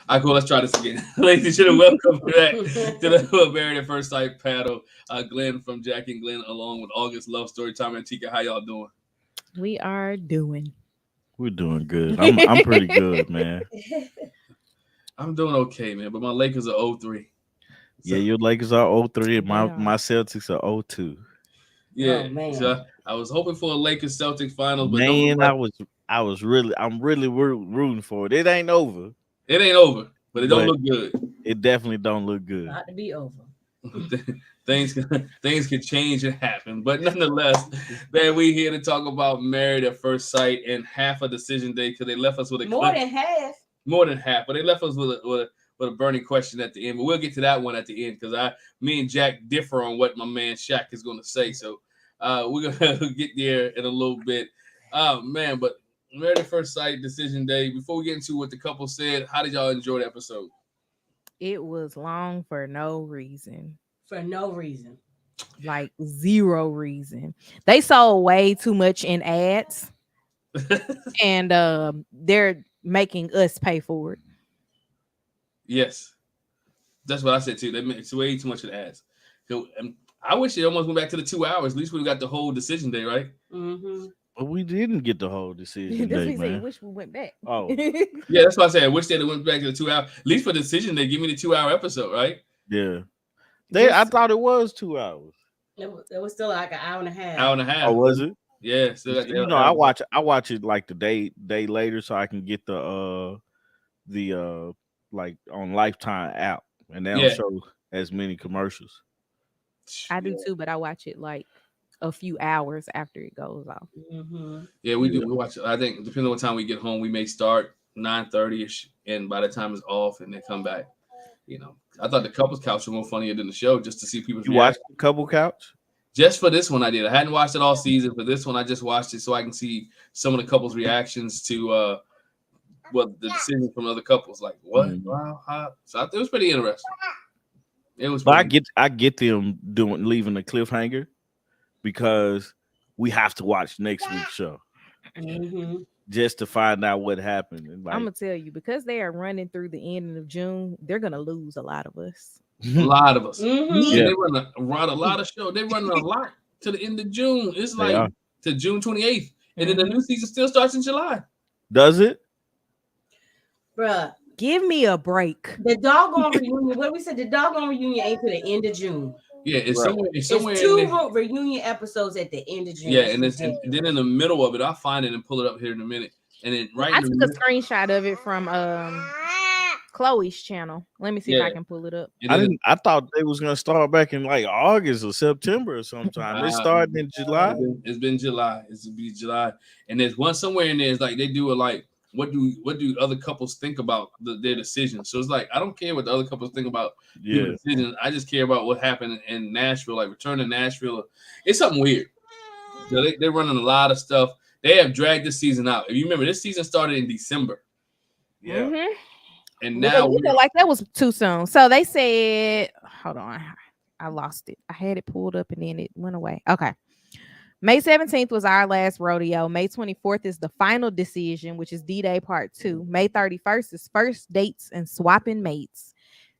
right, cool. Let's try this again. Ladies and gentlemen, welcome back to the Married at First Sight panel. Glenn from Jac Glen, along with August Love Story Time and Tika. How y'all doing? We are doing. We're doing good. I'm pretty good, man. I'm doing okay, man. But my Lakers are 0-3. Yeah, So your Lakers are 0-3 and They my are. Celtics are 0-2. yeah, Oh man. so I was hoping for a Lakers Celtics finals, but don't look Man, like I'm really rooting for it. It ain't over, it ain't over. But it don't but look good. it definitely don't look good. About to be over. things things can change and happen, but nonetheless, man, we here to talk about Married at First Sight and half a decision day because they left us with a More than half. more than half, but they left us with a burning question at the end. But we'll get to that one at the end because me and Jack differ on what my man Shaq is going to say. So we're gonna get there in a little bit. Man, but Married at First Sight decision day. Before we get into what the couple said, how did y'all enjoy the episode? It was long for no reason. For no reason. Like zero reason. They sold way too much in ads and they're making us pay for it. Yes, that's what I said too. It's way too much of the ads. I wish it almost went back to the 2 hours. At least we got the whole decision day, right? Mm-hmm. But we didn't get the whole decision That's what day, he said. man. Wish we went back. Oh. Yeah, that's what I said. I wish they went back to the 2 hour. At least for the decision, they give me the 2 hour episode, right? Yeah. I Just- thought it was 2 hours. It was still like an hour and a half. Hour and a half. Oh, was it? Yeah. Still got You know, I watch it like the day later so I can get the like on Lifetime app and they don't Yeah. show as many commercials. I do too, but I watch it like a few hours after it goes off. Mm-hmm. Yeah, we do. We watch. I think depending on what time we get home, we may start 9:30 ish, and by the time it's off, and they come back. You know, I thought the couples couch was more funnier than the show, just to see people's You reaction. watched Couple Couch? Just for this one, I did. I hadn't watched it all season. For this one, I just watched it so I can see some of the couples' reactions to the decisions from other couples. Like what? Mhm. Wow, how? So it was pretty interesting. It was. But Pretty, I get them leaving a cliffhanger because we have to watch next week's show Mm-hmm. just to find out what happened. And I'm gonna tell you, because they are running through the end of June, they're gonna lose a lot of us. a lot of us. Mm-hmm. Yeah, Yeah. they run a lot of shows. They run a lot to the end of June. It's They like are. to June 28th, and then the new season still starts in July. Does it? Bruh. Give me a break. The doggone reunion. What we said, the doggone reunion ain't to the end of June. Yeah, it's Right. somewhere. It's There's somewhere two in there. reunion episodes at the end of June. Yeah, That's and ridiculous. then in the middle of it, I'll find it and pull it up here in a minute. And then right I in the took a middle, screenshot of it from Chloe's channel. Let me see if I Yeah. can pull it up. and then I thought they was gonna start back in like August or September or sometime. They started in July. it's been July. It's be July, and there's one somewhere in there. It's like they do a like. What do other couples think about their decision? So it's like I don't care what the other couples think about Yeah. people's decisions. I just care about what happened in Nashville, like return to Nashville. It's something weird. So they're running a lot of stuff. They have dragged this season out. If you remember, this season started in December. Yeah. Mhm. And But now they feel like that was too soon. So they said, hold on, I lost it. I had it pulled up and then it went away. Okay. May 17th was our last rodeo. May 24th is the final decision, which is D-Day Part 2. May 31st is first dates and swapping mates.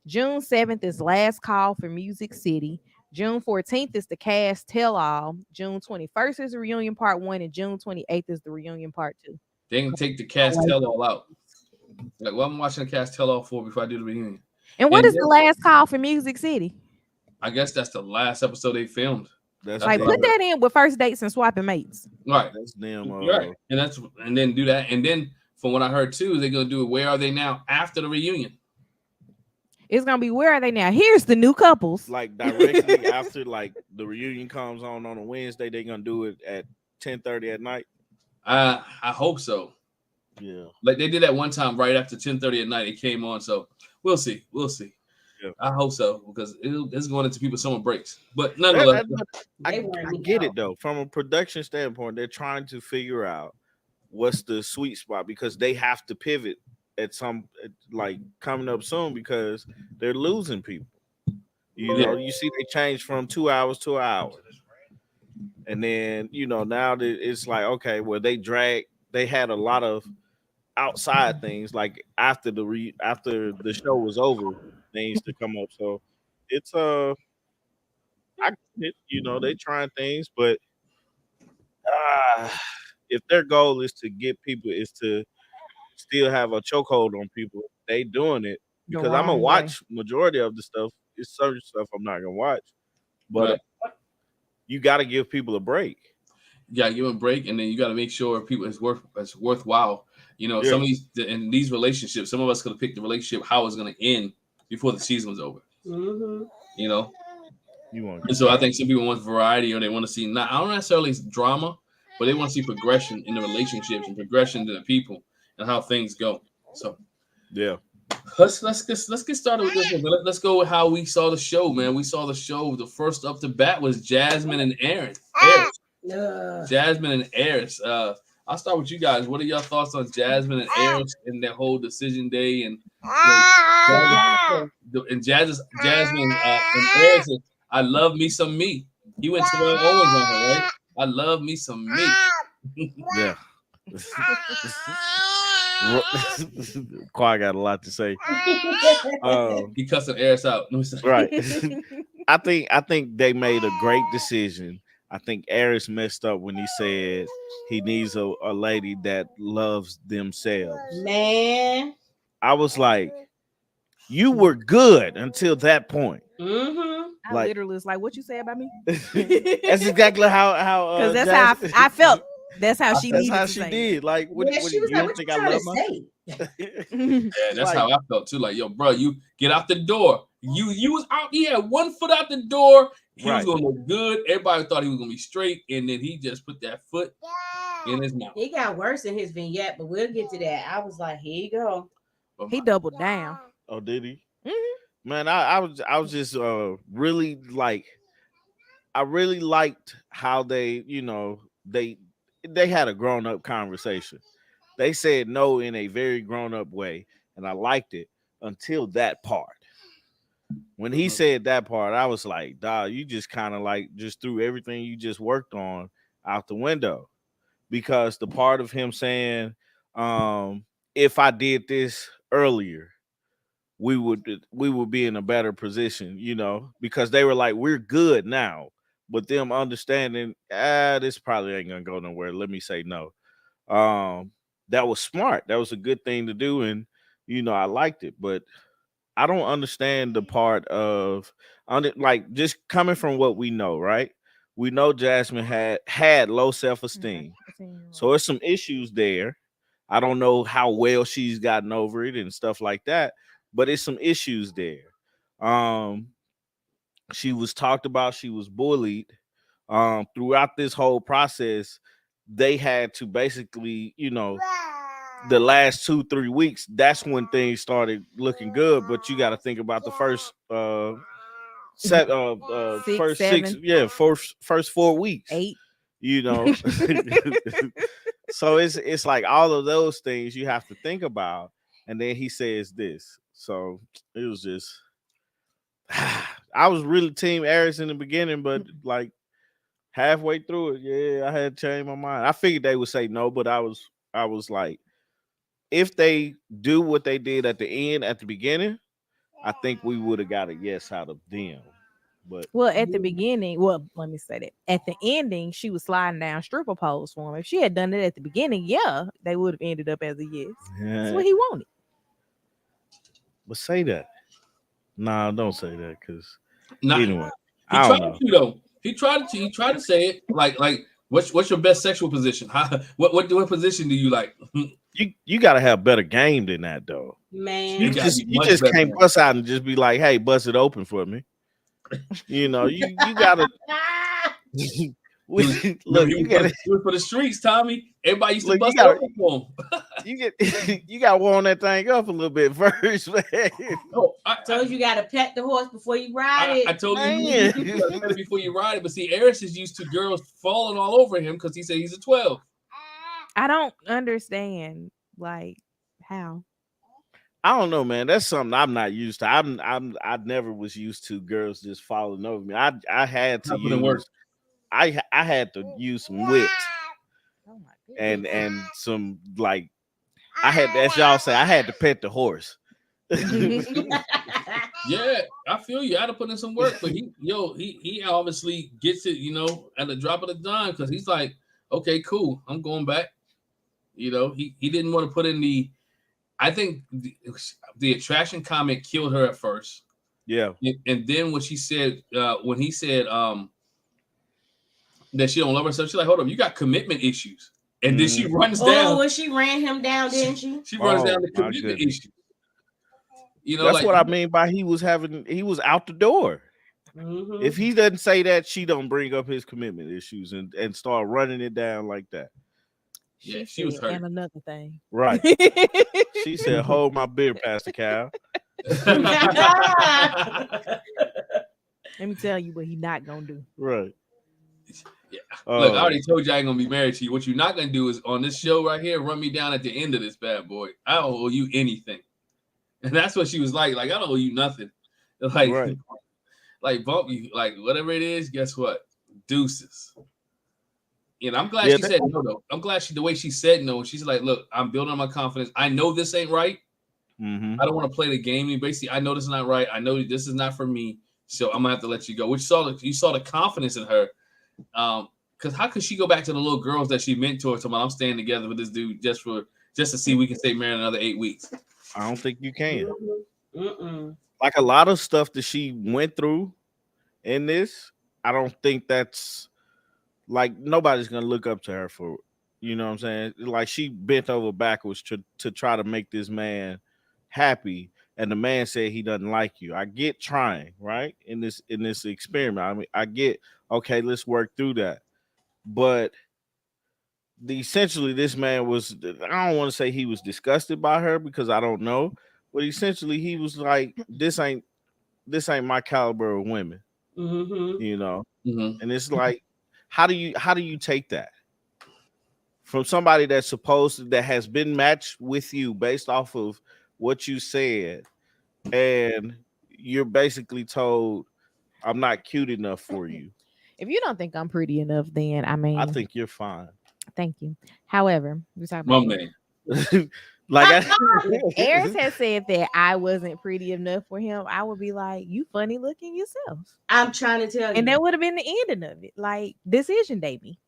June 7th is last call for Music City. June 14th is the cast tell-all. June 21st is the reunion Part 1, and June 28th is the reunion Part 2. they can take the cast tell all out. Like, what I'm watching the cast tell all for before I do the reunion. And what And is the last call for Music City? I guess that's the last episode they filmed. That's Like, Right. put that in with first dates and swapping mates. Right. That's them. Right. And then do that. And then from what I heard too, they're gonna do it. Where are they now after the reunion? It's gonna be where are they now? Here's the new couples. Like directly after like the reunion comes on a Wednesday, they're gonna do it at 10:30 at night. I hope so. Yeah. Like they did that one time right after 10:30 at night. It came on. So we'll see. We'll see. Yeah. I hope so because it's going into people's summer breaks. But nonetheless, I get it though. From a production standpoint, they're trying to figure out what's the sweet spot because they have to pivot at some like coming up soon because they're losing people. You know, you see they changed from 2 hours to an hour. And then, you know, now that it's like, okay, well, they had a lot of outside things, like after after the show was over, things to come up. So it's they trying things, but uh, if their goal is to get people is to still have a chokehold on people, they doing it The because I'm gonna wrong way. watch majority of the stuff. It's certain stuff I'm not gonna watch, but Right. you got to give people a break. You gotta give them a break, and then you gotta make sure people it's worthwhile. Yeah, Some of these relationships, some of us could have picked the relationship how it's gonna end before the season was over. Mm-hmm. You know, you want to and get so I back. think some people want variety, or they want to see not I don't necessarily drama, but they want to see progression in the relationships and progression to the people and how things go. So Yeah, let's get started with this one. Let's go with how we saw the show, man. We saw the show. The first up to bat was Jasmine and Aaron. Jasmine and Eris. I'll start with you guys. What are your thoughts on Jasmine and Eris and their whole decision day and Jasmine and Eris? I love me some me. He went to Owens on her, right? I love me some me. yeah. Quai got a lot to say. He cussing Eris out. Right. I think they made a great decision. I think Aris messed up when he said he needs a lady that loves themselves. Man. I was like, you were good until that point. Mm-hmm. I Like literally was like, "What you say about me?" that's exactly how Because that's how I felt. That's how she that's needed how to she say did. Like, what, Yeah, what she was you like, don't "What you think I trying love to myself? say?" Yeah, that's Like, how I felt too. Like, yo, bro, you get out the door. You was out. He had 1 foot out the door. He was right. gonna look good. Everybody thought he was gonna be straight, and then he just put that foot in his mouth. He got worse in his vignette, but we'll get to that. I was like, "Here you go." But He doubled down. Oh, did he? Mhm. Man, I was just really like I really liked how they had a grown up conversation. They said no in a very grown up way, and I liked it until that part. When he said that part, I was like, "Dog, you just kind of like just threw everything you just worked on out the window." Because the part of him saying, "If I did this earlier, we would be in a better position," because they were like, "We're good now," but them understanding, this probably ain't gonna go nowhere. Let me say no. Um, that was smart. That was a good thing to do, and I liked it. But I don't understand the part of like just coming from what we know, right? We know Jasmine had low self esteem, so there's some issues there. I don't know how well she's gotten over it and stuff like that, but it's some issues there. Um, she was talked about, she was bullied. Throughout this whole process, they had to basically, the last 2-3 weeks, that's when things started looking good. But you got to think about the first Six, first six, 7, yeah, first 4 weeks, 8. you know. So it's like all of those things you have to think about, and then he says this. So it was just I was really team Aris in the beginning, but like halfway through it, yeah, I had to change my mind. I figured they would say no, but I was like, if they do what they did at the end, at the beginning, I think we would have got a yes out of them. But Well, at the beginning, let me say that. At the ending, she was sliding down stripper poles for him. If she had done it at the beginning, yeah, they would have ended up as a yes. That's what he wanted. but say that. Nah, don't say that, because not anyway, he I tried don't know. to though. He tried to say it like what's your best sexual position? What position do you like? You gotta have better game than that, though. Man. You It gotta just be you much just better. can't bust out and just be like, "Hey, bust it open for me." You gotta look. He You gotta was for the streets, Tommy. Everybody used to look. You bust it gotta open for him. you gotta warm that thing up a little bit first, man. Oh, Told you gotta pet the horse before you ride it. I told you Man. you gotta pet it before you ride it. But see, Eris is used to girls falling all over him because he said he's a 12. I don't understand, like, how. I don't know, man. That's something I'm not used to. I never was used to girls just falling over me. I had to Not putting work. use I had to use some wit Oh my and goodness. some like I had, as y'all say, I had to pet the horse. Yeah, I feel you. I had to put in some work, but he obviously gets it, at the drop of the dime because he's like, okay, cool, I'm going back. He didn't want to put in the. I think the attraction comment killed her at first. Yeah, and then when he said that she don't love herself, she's like, hold up, you got commitment issues, and then she runs down. When she ran him down, didn't she? She runs down the commitment issues. That's what I mean by he was out the door. Mm-hmm. If he doesn't say that, she don't bring up his commitment issues and start running it down like that. Yeah, she was hurt. And another thing, right? She said, "Hold my beer, Pastor Cal." Let me tell you what he not gonna do. Right. Yeah. Look, I already told you I ain't gonna be married to you. What you're not gonna do is on this show right here, run me down at the end of this bad boy. I don't owe you anything. And that's what she was like. Like, I don't owe you nothing. Like, right. Like bump you, like whatever it is, guess what? Deuces. I'm glad she said no, though. I'm glad the way she said no. She's like, look, I'm building on my confidence. I know this ain't right. Mm-hmm. I don't want to play the game. Basically, I know this is not right. I know this is not for me. So I'm gonna have to let you go. Which you saw the confidence in her. Because how could she go back to the little girls that she mentored? So I'm staying together with this dude just to see we can stay married another 8 weeks. I don't think you can. Mm-mm. Like a lot of stuff that she went through in this, I don't think that's like nobody's gonna look up to her for. You know what I'm saying? Like she bent over backwards to try to make this man happy, and the man said he doesn't like you. I get trying, right? In this experiment. I mean, I get, okay, let's work through that. But essentially this man was, I don't want to say he was disgusted by her because I don't know, but essentially he was like, this ain't my caliber of women. Mm-hmm. And it's like, how do you take that from somebody that has been matched with you based off of what you said, and you're basically told, I'm not cute enough for you. If you don't think I'm pretty enough, then I think you're fine. Thank you. However, we're talking My about man. Like Aries has said that I wasn't pretty enough for him. I would be like, you funny looking yourself. I'm trying to tell you. And that would have been the ending of it. Like, decision day me.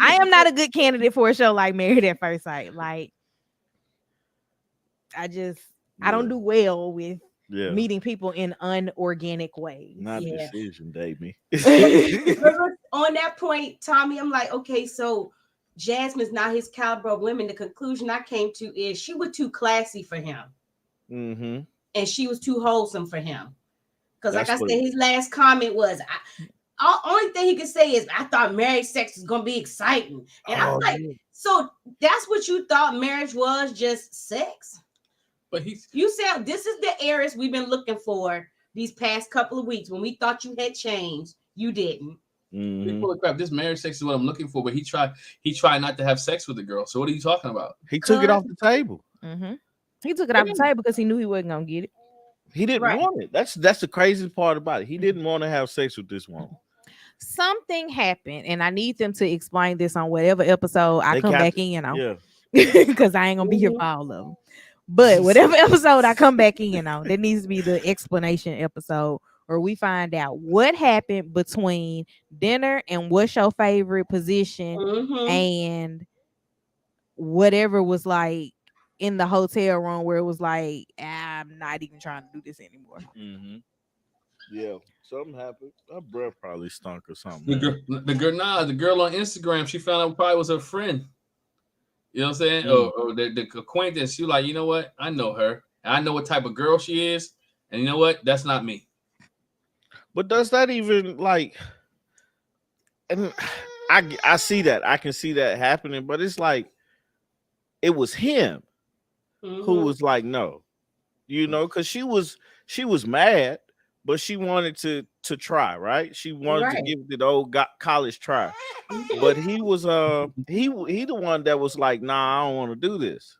I am not a good candidate for a show like Married at First Sight. Like, I don't do well with meeting people in unorganic ways. Not decision day me. On that point, Tommy, I'm like, okay, so Jasmine's not his caliber of women. The conclusion I came to is she was too classy for him. Mm-hmm. And she was too wholesome for him. Because like I said, his last comment was, only thing he could say is, I thought marriage sex was going to be exciting. And I'm like, so that's what you thought marriage was, just sex? But you said this is the Aries we've been looking for these past couple of weeks. When we thought you had changed, you didn't. Mm-hmm. Holy crap, this marriage sex is what I'm looking for, but he tried not to have sex with the girl. So what are you talking about? He took it off the table. Mm-hmm. He took it off the table because he knew he wasn't gonna get it. He didn't want it. That's the craziest part about it. He didn't want to have sex with this woman. Something happened, and I need them to explain this on whatever episode I come back in on. Yeah, because I ain't gonna be here for all of them. But whatever episode I come back in on, there needs to be the explanation episode where we find out what happened between dinner and what's your favorite position and whatever was like in the hotel room where it was like, I'm not even trying to do this anymore. Mm-hmm. Yeah, something happened. Her breath probably stunk or something. The girl on Instagram, she found out probably was her friend. You know what I'm saying? Or the acquaintance. She like, you know what? I know her. And I know what type of girl she is. And you know what? That's not me. But does that even like? And I see that. I can see that happening. But it's like it was him who was like, no, because she was mad, but she wanted to try, right? She wanted to give it the old college try. But he was he the one that was like, nah, I don't want to do this.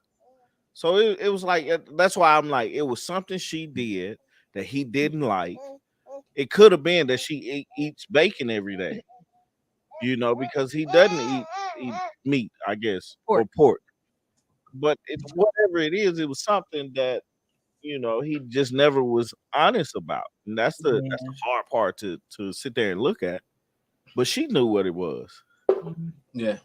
So it was like, that's why I'm like, it was something she did that he didn't like. It could have been that she eats bacon every day, because he doesn't eat meat, I guess, Pork. or pork. But whatever it is, it was something that he just never was honest about, and that's the hard part to sit there and look at. But she knew what it was. Yeah.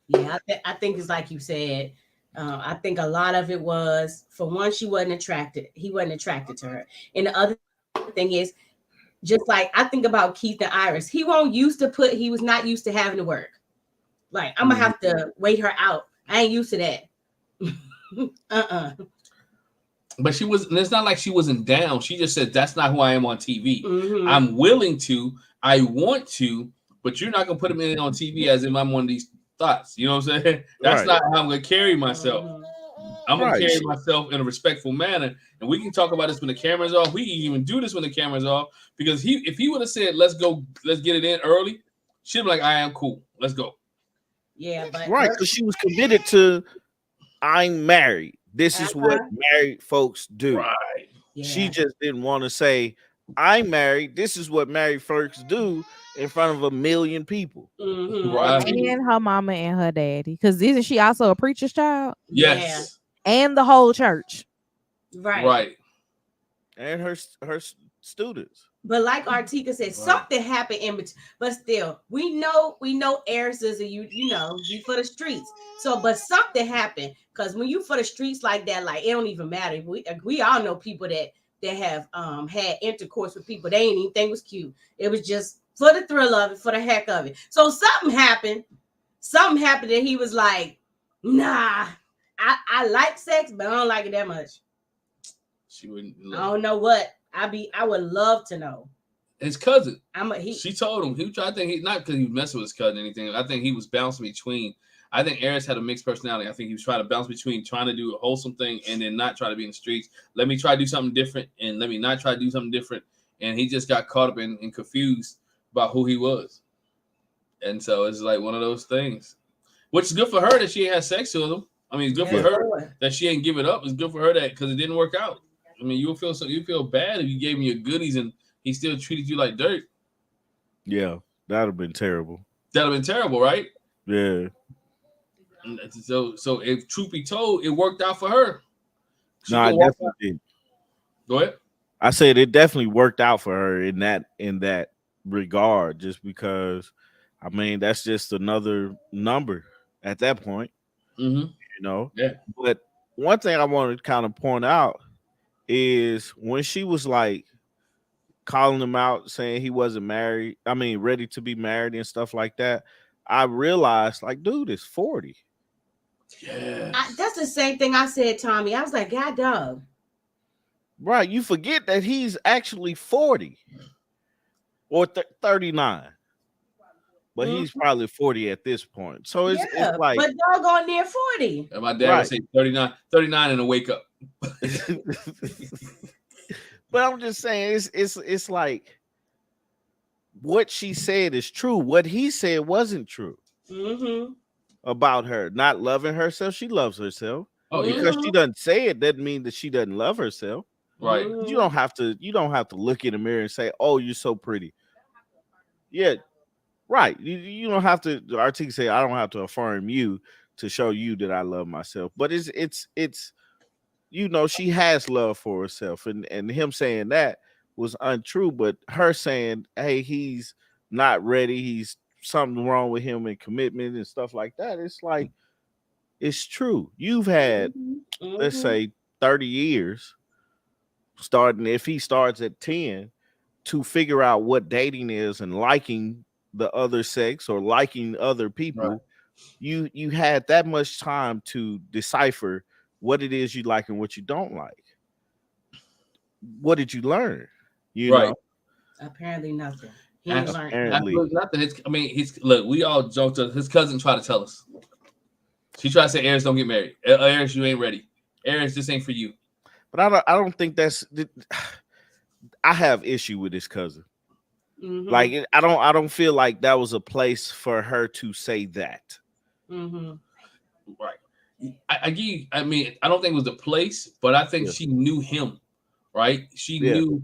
Yeah, I think it's like you said. I think a lot of it was, for one, he wasn't attracted to her, and the other thing is, just like I think about Keith and Iris, he was not used to having to work. Like, I'm gonna have to wait her out. I ain't used to that. But she was, and it's not like she wasn't down. She just said, that's not who I am on TV. Mm-hmm. I'm willing to, I want to, but you're not gonna put me on TV as if I'm one of these thoughts. You know what I'm saying? That's not how I'm gonna carry myself. I'm gonna carry myself in a respectful manner. And we can talk about this when the camera's off. We can even do this when the camera's off. Because if he would have said, let's get it in early, she'd be like, I am cool. Let's go. Yeah, but because she was committed to, I'm married. This is what married folks do. Right. Yeah. She just didn't want to say, I'm married. This is what married folks do in front of a million people. Mm-hmm. Right. And her mama and her daddy. Because isn't she also a preacher's child? Yes. Yeah. And the whole church. Right. And her students. But like Artika said, something happened in between. But still, we know Eris is you for the streets. So, but something happened, because when you for the streets like that, like, it don't even matter. We all know people that have had intercourse with people they ain't even think was cute. It was just for the thrill of it, for the heck of it. So something happened. Something happened that he was like, nah, I like sex, but I don't like it that much. She wouldn't. I don't know what. I would love to know. His cousin. She told him. I think he, not because he was messing with his cousin or anything. I think he was bouncing between. I think Eris had a mixed personality. I think he was trying to bounce between trying to do a wholesome thing and then not try to be in the streets. Let me try to do something different, and let me not try to do something different. And he just got caught up and confused about who he was. And so it's like one of those things. Which is good for her that she ain't had sex with him. I mean, it's good for her that she ain't give it up. It's good for her that, because it didn't work out. I mean, you feel bad if you gave him your goodies and he still treated you like dirt. Yeah, that'd have been terrible. That'd have been terrible, right? Yeah. So if truth be told, it worked out for her. No, I definitely did. Go ahead. I said it definitely worked out for her in that regard, just because, I mean, that's just another number at that point. Mm-hmm. Yeah. But one thing I want to kind of point out is when she was like calling him out, saying he wasn't married, ready to be married and stuff like that, I realized, like, dude is 40. Yeah. That's the same thing I said, Tommy. I was like, God dog. Right. You forget that he's actually 40 or 39. But he's probably 40 at this point. So it's like, but doggone near 40. And my dad would say 39 and a wake up. But I'm just saying, it's like, what she said is true. What he said wasn't true about her not loving herself. She loves herself. Because she doesn't say it doesn't mean that she doesn't love herself. Right. You don't have to look in the mirror and say, "Oh, you're so pretty." Yeah. Right. You don't have to articulate. I don't have to affirm you to show you that I love myself. But it's she has love for herself, and him saying that was untrue. But her saying, "Hey, he's not ready. He's something wrong with him in commitment and stuff like that." It's like, it's true. You've had, let's say, 30 years starting. If he starts at 10 to figure out what dating is and liking the other sex or liking other people, you had that much time to decipher what it is you like and what you don't like. What did you learn? You know? Apparently nothing. He didn't learn nothing. Look, we all joked. His cousin tried to tell us. She tried to say, Eris, don't get married. Eris, you ain't ready. Eris, this ain't for you. But I don't think that's. I have issue with his cousin. Like, I don't feel like that was a place for her to say that. Right. I don't think it was the place, but I think she knew him. Right. She knew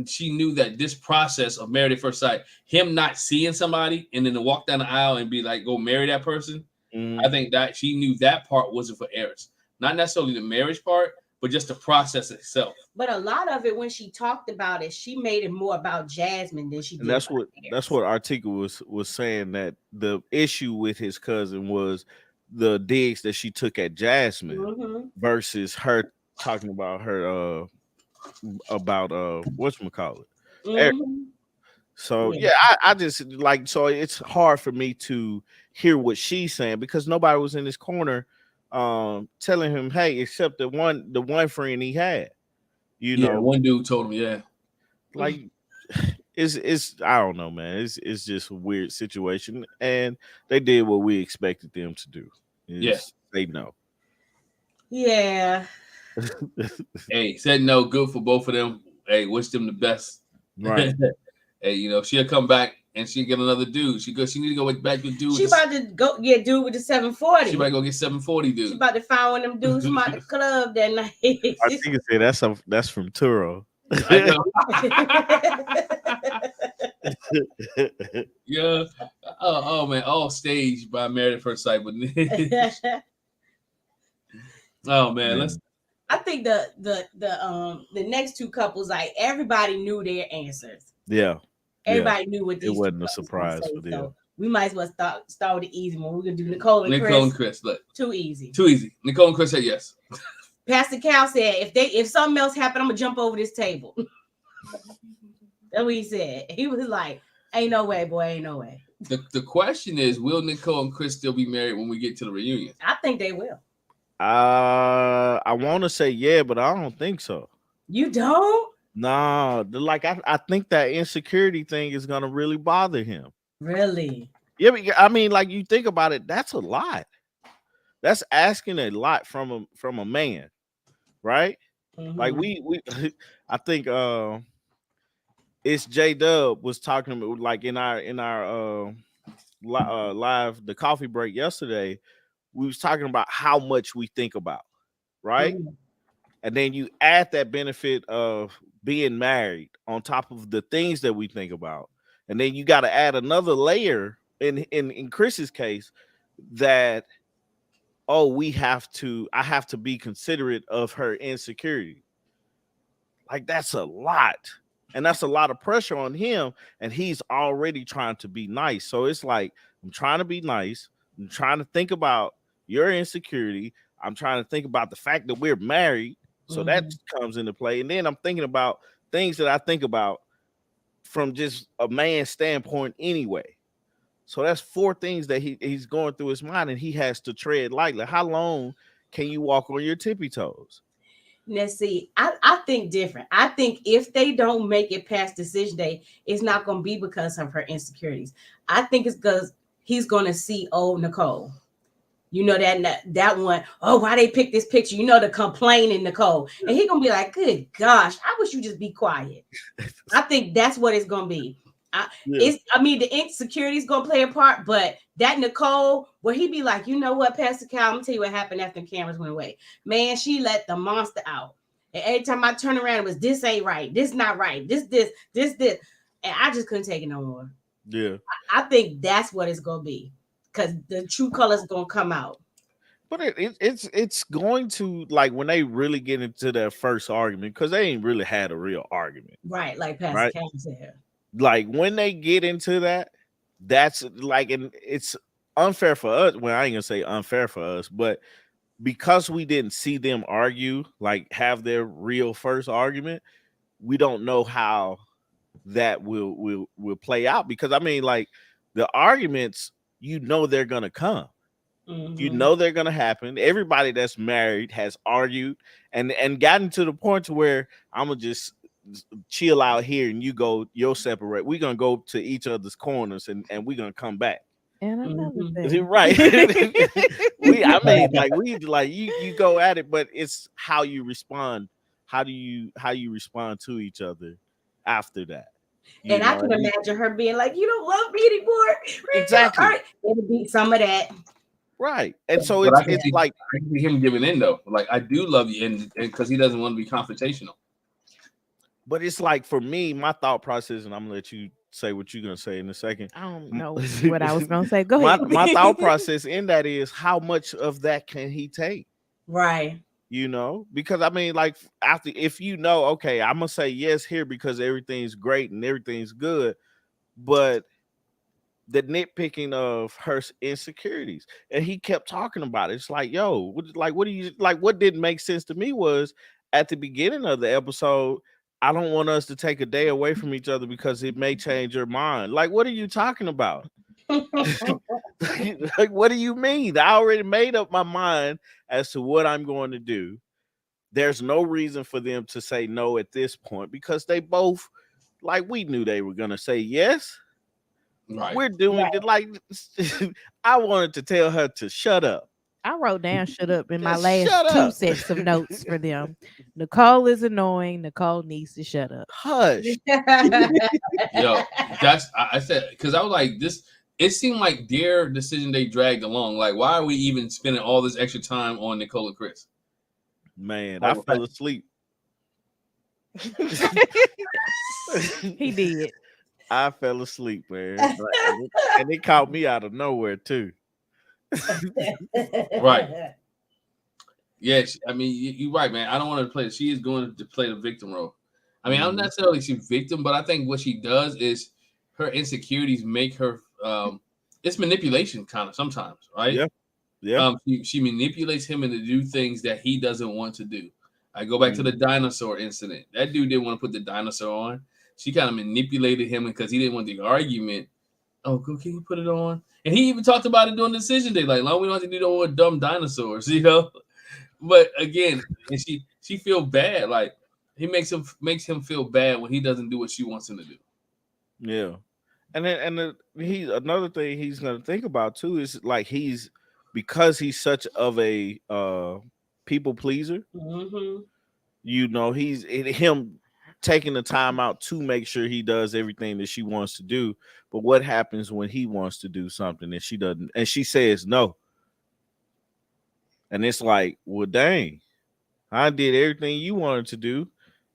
she knew that this process of married at first sight, him not seeing somebody and then to walk down the aisle and be like, go marry that person. I think that she knew that part wasn't for Eris. Not necessarily the marriage part, but just the process itself. But a lot of it, when she talked about it, she made it more about Jasmine than she did. And that's what Article was saying, that the issue with his cousin was the digs that she took at Jasmine versus her talking about her whatchamacallit. So yeah, I just like, so it's hard for me to hear what she's saying because nobody was in his corner telling him, hey, except the one friend he had. You know, one dude told him, like it's I don't know, man. It's just a weird situation, and they did what we expected them to do. Say no. Yeah. Hey, said no. Good for both of them. Hey, wish them the best. Right. Hey, you know, she'll come back and she'll get another dude. She need to go back with dude. She about to go get dude with the 740. She might go get 740 dude. She about to find one of them dudes from out the club that night. I think you say that's from Turo. Yeah. Oh man, all staged by Married at First Sight. But oh man, I think the next two couples, like everybody knew their answers. Yeah. Everybody knew what these. It wasn't a surprise for them. So we might as well start with the easy one. We're gonna do Nicole and Chris. Look. Too easy. Nicole and Chris said yes. Pastor Cal said, if something else happened, I'm gonna jump over this table. That's what he said. He was like, ain't no way, boy, ain't no way. The question is, will Nicole and Chris still be married when we get to the reunion? I think they will. I want to say yeah, but I don't think so. You don't? No, I think that insecurity thing is gonna really bother him. Really? Yeah, I mean, like, you think about it, that's a lot. That's asking a lot from a man, right? Like we I think it's J Dub was talking about, like, in our live the coffee break yesterday, we was talking about how much we think about, right? And then you add that benefit of being married on top of the things that we think about, and then you got to add another layer in Chris's case that I have to be considerate of her insecurity. Like, that's a lot. And that's a lot of pressure on him. And he's already trying to be nice. So it's like, I'm trying to be nice. I'm trying to think about your insecurity. I'm trying to think about the fact that we're married. So that comes into play. And then I'm thinking about things that I think about from just a man's standpoint anyway. So that's 4 things that he's going through his mind, and he has to tread lightly. How long can you walk on your tippy toes? Now, see, I think different. I think if they don't make it past decision day, it's not going to be because of her insecurities. I think it's because he's going to see old Nicole. You know, that one, oh, why they pick this picture? You know, the complaining Nicole. And he's going to be like, good gosh, I wish you just be quiet. I think that's what it's going to be. The insecurity is going to play a part, but that Nicole, where he be like, you know what, Pastor Cal, I'm going to tell you what happened after the cameras went away. Man, she let the monster out. And every time I turn around, it was, this ain't right. This not right. This. And I just couldn't take it no more. Yeah. I think that's what it's going to be. Because the true colors going to come out. But it's going to, like, when they really get into their first argument, because they ain't really had a real argument. Right, like Pastor Cal said. Like, when they get into that, that's like, and it's unfair for us. Well, I ain't gonna say unfair for us, but because we didn't see them argue, like, have their real first argument, we don't know how that will play out. Because I mean, like, the arguments, you know, they're gonna come. You know they're gonna happen. Everybody that's married has argued and gotten to the point to where I'm gonna just chill out here and you'll separate. We're gonna go to each other's corners and we're gonna come back. And another thing. Right. You go at it, but it's how you respond. How do you respond to each other after that? And I can imagine her being like, you don't love me anymore. Exactly. It'll be some of that. Right. And so I it's like, I can see him giving in though. Like, I do love you, and because he doesn't want to be confrontational. But it's like for me, my thought process, and I'm gonna let you say what you're gonna say in a second. I don't know what I was gonna say. Go my, ahead. my thought process in that is how much of that can he take? Right. You know, because I mean, like after if you know, okay, I'm gonna say yes here because everything's great and everything's good, but the nitpicking of her insecurities, and he kept talking about it. It's like, yo, what do you like? What didn't make sense to me was at the beginning of the episode. I don't want us to take a day away from each other because it may change your mind. Like, what are you talking about? Like, what do you mean? I already made up my mind as to what I'm going to do. There's no reason for them to say no at this point because they both, like, we knew they were gonna say yes. Right. We're doing it like I wanted to tell her to shut up. I wrote down "shut up" in my Just last shut 2 up. sets of notes for them. Nicole is annoying. Nicole needs to shut up. Hush. Yo, I said because I was like this. It seemed like their decision they dragged along. Like, why are we even spending all this extra time on Nicole and Chris? Man, I fell asleep. He did. I fell asleep, man. And it caught me out of nowhere too. Right. Yeah, I mean, you're right, man. I don't want to play. She is going to play the victim role. I mean, I don't necessarily see victim, but I think what she does is her insecurities make her. It's manipulation, kind of sometimes, right? Yeah, yeah. She manipulates him into do things that he doesn't want to do. I go back to the dinosaur incident. That dude didn't want to put the dinosaur on. She kind of manipulated him because he didn't want the argument. Oh, can you put it on? And he even talked about it during the decision day. Like, we don't have to do no more dumb dinosaurs, you know. But again, and she feel bad. Like he makes him feel bad when he doesn't do what she wants him to do. Yeah, and then he another thing he's gonna think about too is like because he's such of a people pleaser. Mm-hmm. You know, he's him taking the time out to make sure he does everything that she wants to do. But what happens when he wants to do something and she doesn't, and she says no? And it's like, well, dang, I did everything you wanted to do,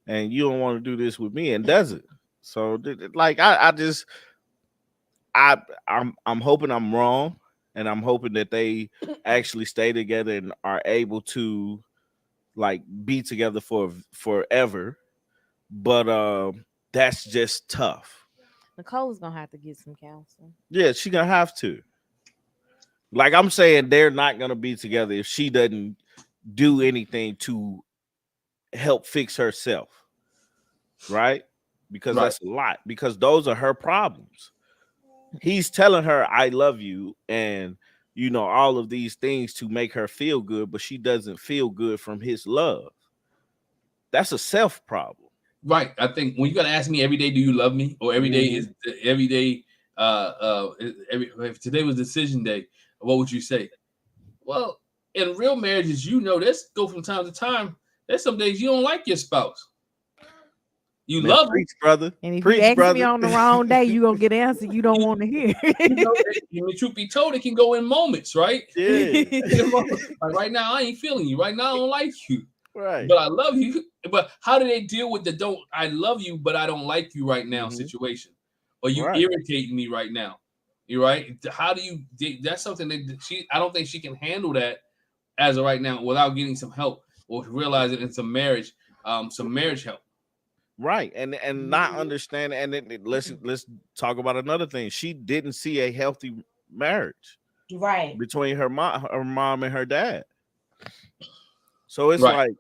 and you don't want to do this with me, and does it? So, like, I'm hoping I'm wrong, and I'm hoping that they actually stay together and are able to, like, be together for forever. But that's just tough. Nicole is gonna have to get some counseling. Yeah, she gonna have to. Like I'm saying, they're not gonna be together if she doesn't do anything to help fix herself, right? Because that's a lot. Because those are her problems. He's telling her, "I love you," and you know all of these things to make her feel good, but she doesn't feel good from his love. That's a self problem. Right. I think when you gotta ask me every day, do you love me? Or every day is every day. If today was decision day, what would you say? Well, in real marriages, let's go from time to time. There's some days you don't like your spouse. You love preach, brother. And if preach, you ask brother. me on the wrong day, you gonna get an answer you don't want to hear. Truth be told, it can go in moments, right? Yeah. Like right now, I ain't feeling you. Right now, I don't like you. Right. But I love you. But how do they deal with the I love you, but I don't like you right now situation? Or you irritating me right now. You're right. How do you that's something that I don't think she can handle that as of right now without getting some help or realizing in some marriage help. Right. And not understanding, and then let's talk about another thing. She didn't see a healthy marriage between her mom and her dad. So it's like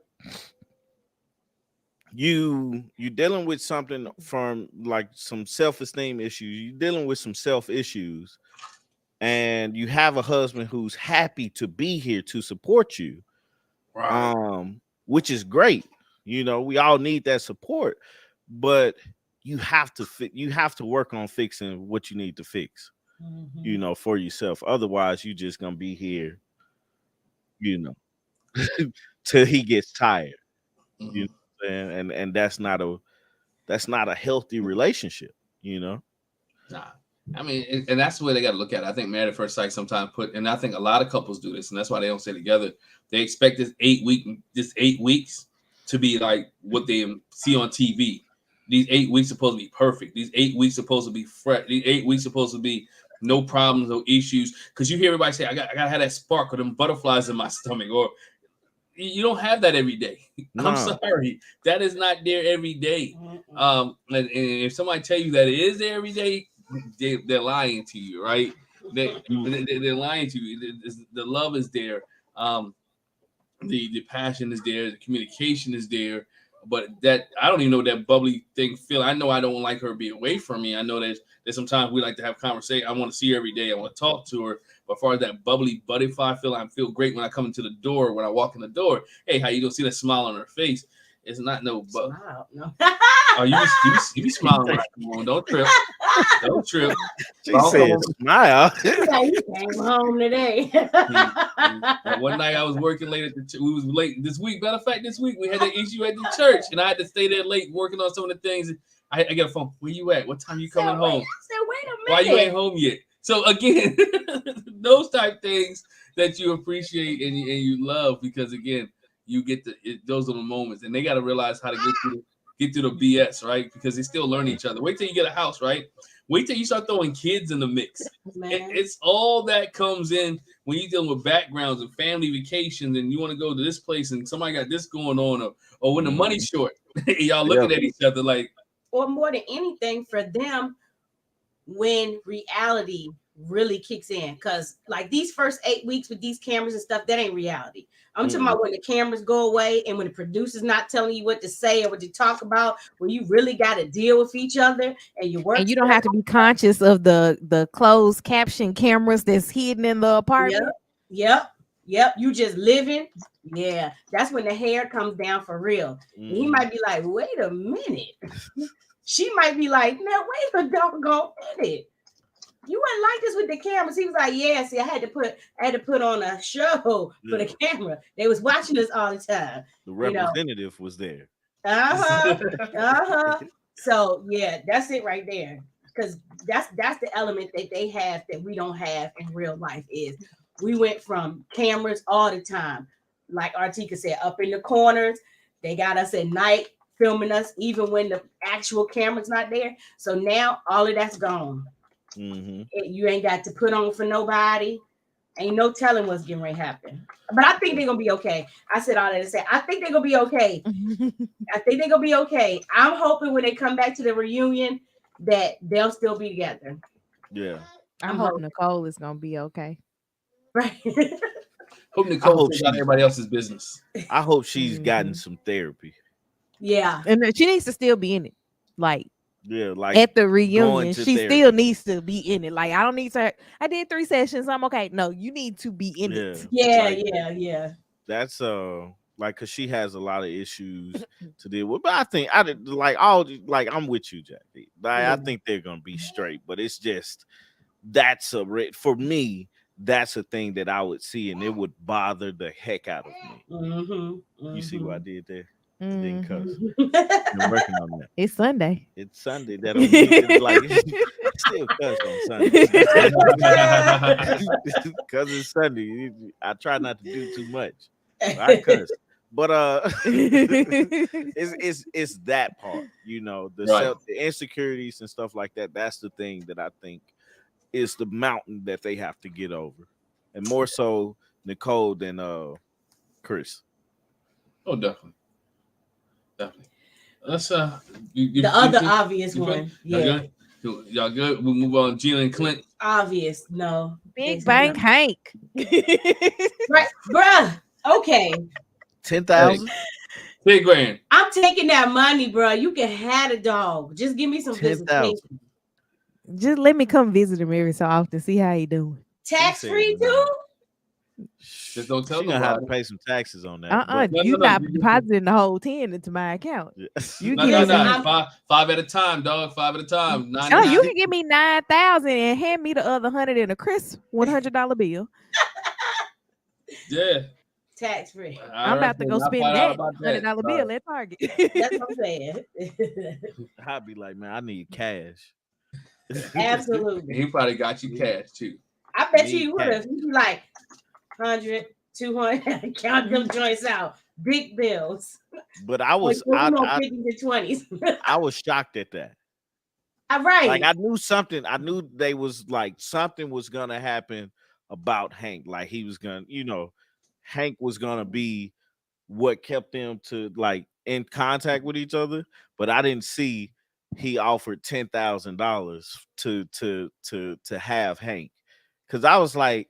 you dealing with something from like some self-esteem issues. You're dealing with some self issues, and you have a husband who's happy to be here to support you, which is great. You know, we all need that support, but you have to work on fixing what you need to fix, you know, for yourself. Otherwise, you're just gonna be here, you know, till he gets tired. You know what I'm saying? And that's not a healthy relationship, you know. Nah. I mean, and that's the way they got to look at it. I think Married at First Sight sometimes and I think a lot of couples do this, and that's why they don't stay together. They expect this 8 weeks to be like what they see on TV. these 8 weeks supposed to be perfect. These 8 weeks supposed to be fresh. These 8 weeks supposed to be no problems, no issues. Because you hear everybody say, I gotta have that spark or them butterflies in my stomach, or you don't have that every day. No. I'm sorry, that is not there every day. And if somebody tell you that it is there every day, they're lying to you, right? They're lying to you. The love is there. The passion is there. The communication is there. But that I don't even know that bubbly thing feel. I know I don't like her to be away from me. I know there's sometimes we like to have conversation. I want to see her every day. I want to talk to her. But as far as that bubbly butterfly feel, I feel great when I come into the door. When I walk in the door, hey, how you gonna see that smile on her face? It's not no Smile, no. Oh, you be smiling when I come on. Don't trip. Don't trip. She said smile. Yeah, you came home today. One night I was working late at the we was late this week. Matter of fact, this week we had an issue at the church, and I had to stay there late working on some of the things. I get a phone. Where you at? What time you coming home? I said, wait a minute. Why you ain't home yet? So again, those type things that you appreciate and you love, because again, you get those little moments, and they got to realize how to get through the BS, right? Because they still learn each other. Wait till you get a house, right? Wait till you start throwing kids in the mix. It's all that comes in when you're dealing with backgrounds and family vacations, and you want to go to this place, and somebody got this going on, or when the money's short, y'all looking at each other like. Or more than anything for them, when reality really kicks in, because like these first 8 weeks with these cameras and stuff, that ain't reality. I'm talking about when the cameras go away and when the producer's not telling you what to say or what to talk about, when you really got to deal with each other and you work. And you don't have to be conscious of the closed caption cameras that's hidden in the apartment. Yep. You just living. Yeah, that's when the hair comes down for real. And he might be like, wait a minute. She might be like, now wait a doggone minute. You wouldn't like this with the cameras. He was like, yeah, see, I had to put on a show for the camera. They was watching us all the time. The representative was there. So yeah, that's it right there. Because that's the element that they have that we don't have in real life. Is we went from cameras all the time, like Artika said, up in the corners. They got us at night filming us, even when the actual camera's not there. So now all of that's gone. You ain't got to put on for nobody. Ain't no telling what's getting ready to happen. But I think they're gonna be okay. I said all that to say I think they're gonna be okay. I'm hoping when they come back to the reunion that they'll still be together. Yeah. I hope Nicole is gonna be okay. Right. Hope Nicole stays out everybody else's business. I hope she's gotten some therapy. Yeah. And she needs to still be in it. Like like at the reunion, she therapy. still needs to be in it. Like I don't need to. I did 3 sessions. I'm okay. No, you need to be in it. Yeah. That's like because she has a lot of issues to deal with. But I think I'm with you, Jackie. I think they're gonna be straight. But it's just for me. That's a thing that I would see, and it would bother the heck out of me. You see what I did there? Didn't cuss. I'm working on that. It's Sunday. It's Sunday. That don't mean it's like still cuss on Sunday. Because it's Sunday. I try not to do too much. I cuss. But it's that part, the insecurities and stuff like that. That's the thing that I think is the mountain that they have to get over, and more so Nicole than Chris. Oh, definitely. That's the other obvious one. Yeah. Y'all good? We'll move on. Gina and Clint. Obvious, no. Big Bang Hank. Right, bruh. Okay. 10,000. $10,000. I'm taking that money, bruh. You can have a dog. Just give me some visitation. Just let me come visit him every so often. See how he doing. Tax free too. Just don't tell them. You're gonna have to pay some taxes on that. You're not depositing the whole 10 into my account. You give me five at a time, dog. 5 at a time. No, you can give me 9,000 and hand me the other 100 in a crisp $100 bill. Yeah. Tax free. I'm about to go spend that $100 bill at Target. That's what I'm saying. I'd be like, man, I need cash. Absolutely. He probably got you cash too. I bet you would have. You'd be like 100, 200, count them joints out. big bills. But I Like was you know, 50s and 20s. I was shocked at that. All right. Like I knew something. I knew they was like something was gonna happen about Hank. Like he was gonna, Hank was gonna be what kept them to like in contact with each other. But I didn't see he offered $10,000 to have Hank, because I was like,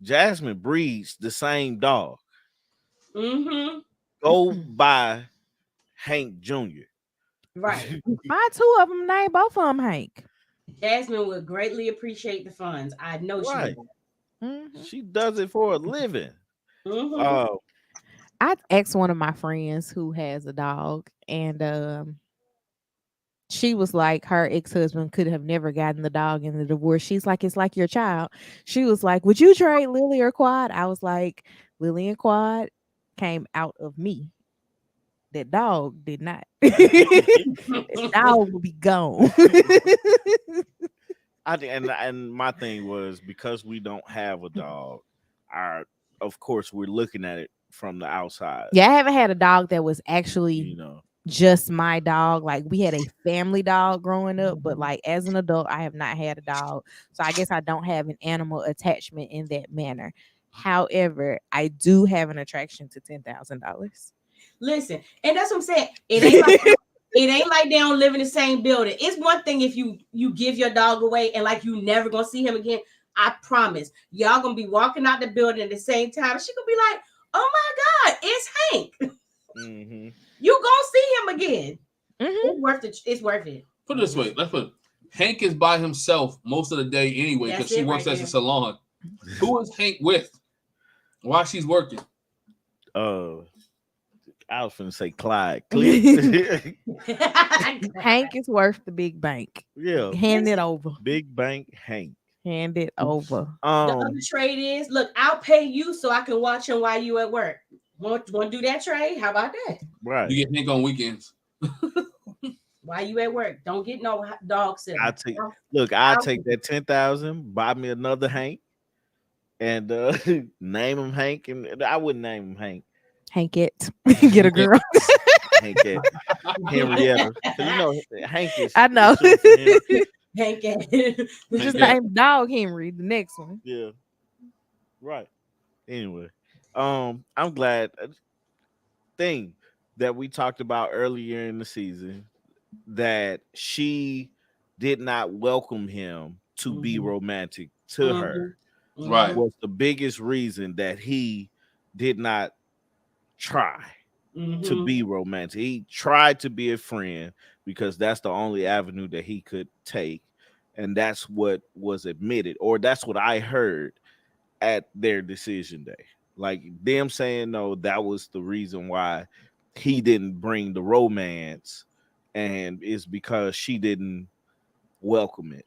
Jasmine breeds the same dog. Mm-hmm. Go buy Hank Jr. Right. Buy two of them, name both of them Hank. Jasmine would greatly appreciate the funds. I know she Right. would. Mhm. She does it for a living. Mm-hmm. I asked one of my friends who has a dog, and she was like, her ex-husband could have never gotten the dog in the divorce. She's like, it's like your child. She was like, would you trade Lily or Quad? I was like, Lily and Quad came out of me. That dog did not. That dog will be gone. I think, and my thing was, because we don't have a dog, of course we're looking at it from the outside. Yeah, I haven't had a dog that was actually You know, just my dog. Like we had a family dog growing up, but like as an adult, I have not had a dog. So I guess I don't have an animal attachment in that manner. However, I do have an attraction to $10,000. Listen, and that's what I'm saying. It ain't like they don't live in the same building. It's one thing if you give your dog away and like you never gonna see him again. I promise y'all gonna be walking out the building at the same time. She gonna be like, "Oh my God, it's Hank." mm-hmm. You gonna see him again. Mm-hmm. It's worth it. It's worth it. Put it this way. Let's put it. Hank is by himself most of the day anyway because That's she it works right as a there. salon. Who is Hank with while she's working? I was finna say Clyde. Click. Hank is worth the big bank. Yeah, Hand it over. big bank Hank. Hand it over. The other trade is, look, I'll pay you so I can watch him while you at work. Want to do that trade? How about that? Right. You get Hank on weekends. While you at work, don't get no dog sitter. I'll take that 10,000, buy me another Hank, and name him Hank, and I wouldn't name him Hank. Hank it. Get a girl. Hank it. Henrietta. 'Cause Hank is. I know. is short for him. Hank. We just Yeah. named dog Henry. The next one. Yeah. Right. Anyway, I'm glad. Thing that we talked about earlier in the season, that she did not welcome him to be romantic to her, Right. was the biggest reason that he did not try to be romantic. He tried to be a friend because that's the only avenue that he could take, and that's what was admitted, or that's what I heard at their decision day. Like them saying no, that was the reason why he didn't bring the romance, and it's because she didn't welcome it.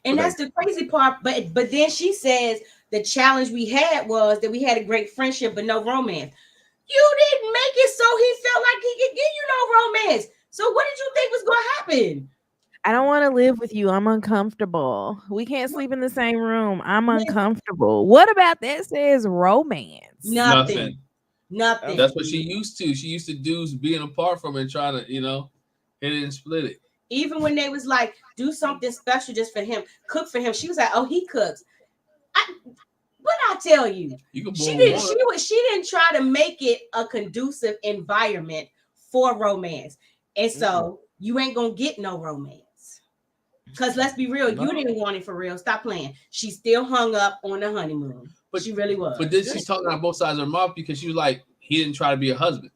And that's the crazy part. But then she says the challenge we had was that we had a great friendship, but no romance. You didn't make it so he felt like he could give you no romance. So what did you think was going to happen? I don't want to live with you. I'm uncomfortable. We can't sleep in the same room. I'm uncomfortable. What about that says romance? Nothing. That's what she used to. She used to dudes being apart from and trying to, hit it and split it. Even when they was like, do something special just for him, cook for him. She was like, oh, he cooks. What I tell you, she didn't try to make it a conducive environment for romance. And so you ain't gonna get no romance. Because let's be real, you didn't want it for real. Stop playing. She still hung up on the honeymoon. But she really was. But then she's talking on both sides of her mouth because she was like, he didn't try to be a husband.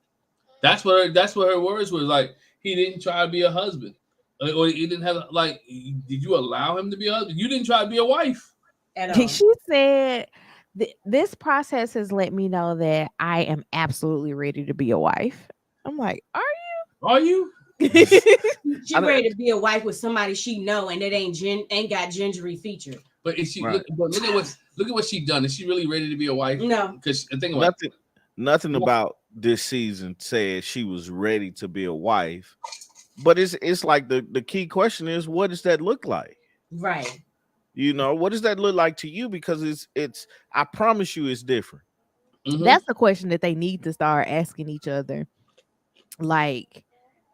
That's what her words was like. He didn't try to be a husband. Or he didn't have, like, did you allow him to be a husband? You didn't try to be a wife. At all. She said, this process has let me know that I am absolutely ready to be a wife. I'm like, are you? Are you? She ready to be a wife with somebody she know and it ain't got gingery features. But is she look at what she done? Is she really ready to be a wife? No. Because the thing about nothing about this season said she was ready to be a wife. But it's like the key question is, what does that look like? Right. What does that look like to you? Because it's I promise you it's different. That's the question that they need to start asking each other. Like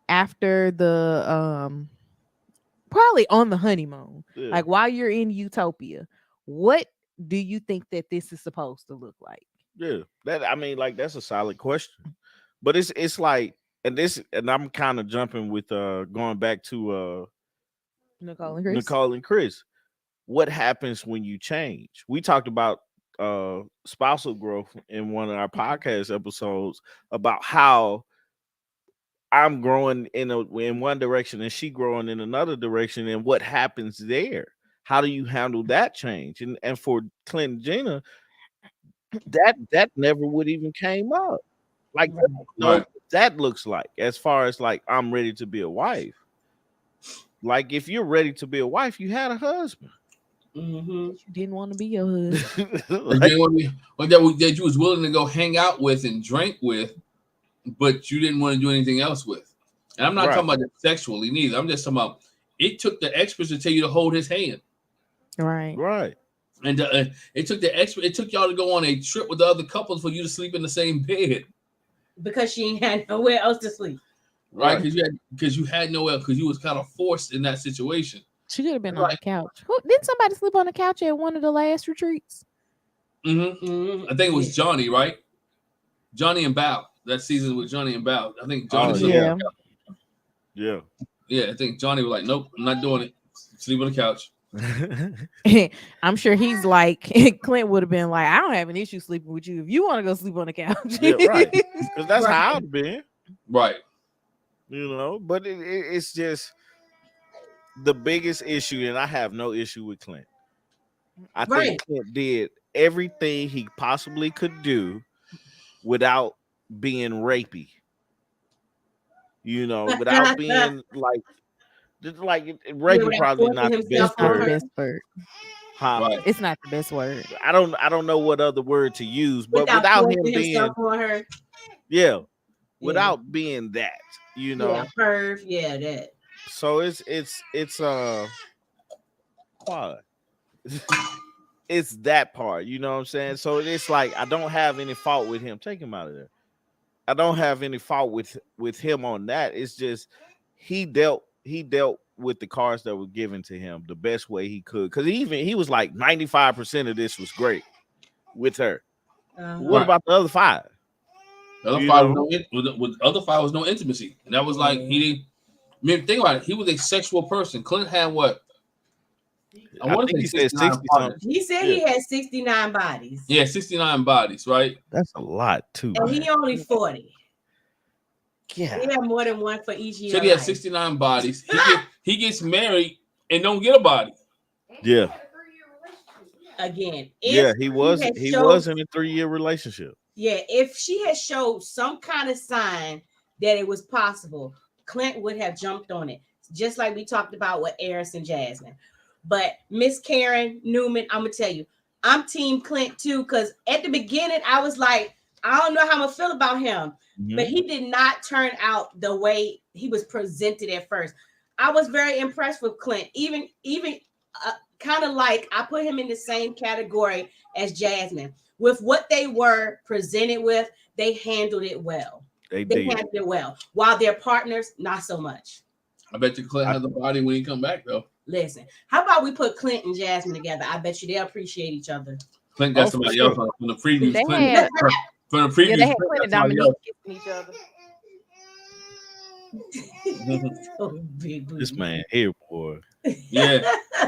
after the probably on the honeymoon, like while you're in utopia, what do you think that this is supposed to look like? Yeah, that's a solid question. But it's like, and I'm kind of jumping with going back to Nicole and Chris. What happens when you change? We talked about spousal growth in one of our podcast episodes about how I'm growing in one direction and she growing in another direction, and what happens there. How do you handle that change? And for Clint and Gina, that never would even came up. Like, that looks like, as far as like, I'm ready to be a wife. Like, if you're ready to be a wife, you had a husband. You didn't want to be your husband. that you was willing to go hang out with and drink with, but you didn't want to do anything else with. And I'm not talking about it sexually neither. I'm just talking about it took the experts to tell you to hold his hand. Right. And it took the expert. It took y'all to go on a trip with the other couples for you to sleep in the same bed because she ain't had nowhere else to sleep. Right, because you had nowhere, because you was kind of forced in that situation. She could have been on the couch. Didn't somebody sleep on the couch at one of the last retreats? I think it was Johnny, right? Johnny and Bow. That season with Johnny and Bow. I think Johnny. Yeah. I think Johnny was like, "Nope, I'm not doing it. Sleep on the couch." I'm sure he's like, Clint would have been like, "I don't have an issue sleeping with you if you want to go sleep on the couch." Right. Because that's how I've been. Right. But it's just the biggest issue, and I have no issue with Clint. I think Clint did everything he possibly could do without being rapey. Without being like rapey probably not the best word. Right. It's not the best word. I don't know what other word to use, but without him being without being that, that. So it's quad. It's that part, you know what I'm saying? So it's like, I don't have any fault with him. Take him out of there. I don't have any fault with him on that. It's just he dealt with the cards that were given to him the best way he could. Because he was like 95% of this was great with her. What about the other 5? The other 5 was no intimacy. And that was like, he didn't. I mean, think about it. He was a sexual person. Clint had what? I think he said 60 something. He said he had 69 bodies. Yeah, 69 bodies, right? That's a lot too. And he only 40. Yeah. He had more than one for each year. So he had 69 bodies. He gets married and don't get a body. Yeah. Again. He was in a 3-year relationship. Yeah, if she had showed some kind of sign that it was possible, Clint would have jumped on it. Just like we talked about with Eris and Jasmine. But Miss Karen Newman, I'm gonna tell you, I'm Team Clint too, because at the beginning I was like, I don't know how I'm gonna feel about him, but he did not turn out the way he was presented at first. I was very impressed with Clint, even kind of like I put him in the same category as Jasmine. With what they were presented with, they handled it well. They handled it well. While their partners, not so much. I bet you Clint has a body when he come back though. Listen, how about we put Clint and Jasmine together? I bet you they'll appreciate each other. Clint got somebody else from the previews. They had Clint and Dominique kissing each other. So big, this man here, boy. Yeah.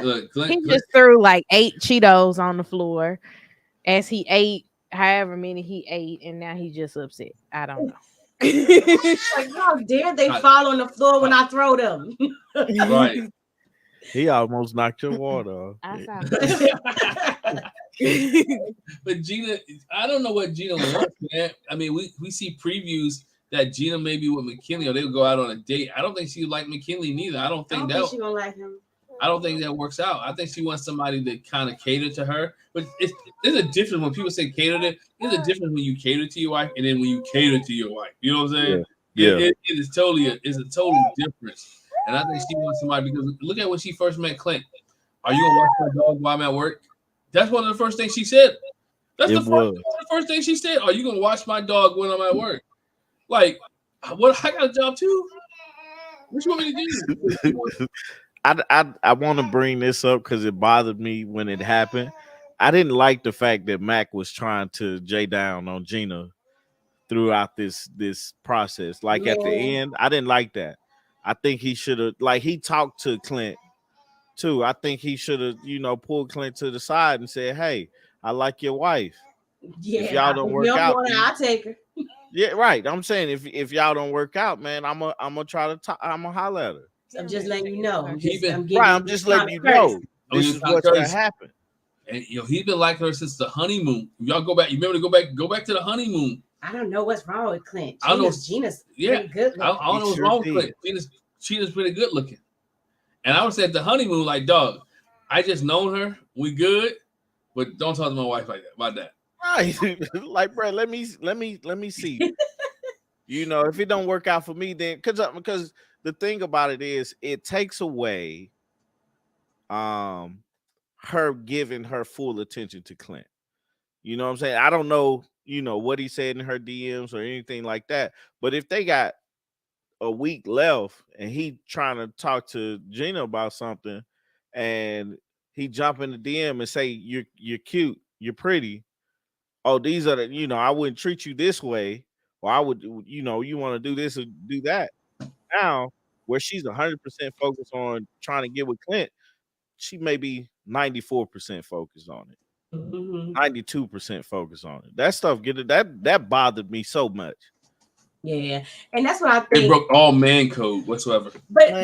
Look, Clint just threw like 8 Cheetos on the floor as he ate however many he ate, and now he's just upset. I don't know. Like, how dare they fall on the floor when I throw them? Right. He almost knocked your water off. But Gina, I don't know what Gina wants, man. I mean, we see previews that Gina may be with McKinley or they'll go out on a date. I don't think she like McKinley neither. I don't think she gonna like him. I don't think that works out. I think she wants somebody to kind of cater to her. But there's a difference when people say cater to. There's a difference when you cater to your wife and then when you cater to your wife. You know what I'm saying? Yeah. It is totally a total difference. And I think she wants somebody because look at when she first met Clint. Are you gonna watch my dog while I'm at work? That's one of the first things she said. That's the first thing she said. Are you gonna watch my dog when I'm at work? Like, what? I got a job too. What you want me to do? I want to bring this up because it bothered me when it happened. I didn't like the fact that Mac was trying to J down on Gina throughout this process. Like at the end, I didn't like that. I think he should have, like, he talked to Clint too. I think he should have, pulled Clint to the side and said, "Hey, I like your wife. Yeah, if y'all don't work out, I'll take her." Yeah, right. I'm saying if y'all don't work out, man, I'm gonna try to I'm gonna holler at her. I'm just letting you know. I'm just letting you know this is what's gonna happen. And he's been liking her since the honeymoon. If y'all go back, you remember to go back to the honeymoon. I don't know what's wrong with Clint. I don't know. Gina's pretty good looking. I don't know what's wrong with Clint. Gina's pretty good looking. And I would say at the honeymoon, like, dog, I just known her. We good, but don't talk to my wife like that about that. Right. Like, bro, let me see. If it don't work out for me, then because the thing about it is it takes away her giving her full attention to Clint. You know what I'm saying? I don't know, what he said in her DMs or anything like that. But if they got a week left and he trying to talk to Gina about something and he jump in the DM and say, you're cute, you're pretty. Oh, these are the, I wouldn't treat you this way. Or I would, you want to do this or do that. Now, where she's 100% focused on trying to get with Clint, she may be 94% focused on it. 92% focused on it. That stuff that bothered me so much. Yeah, and that's what I think. It broke all man code whatsoever. But yeah,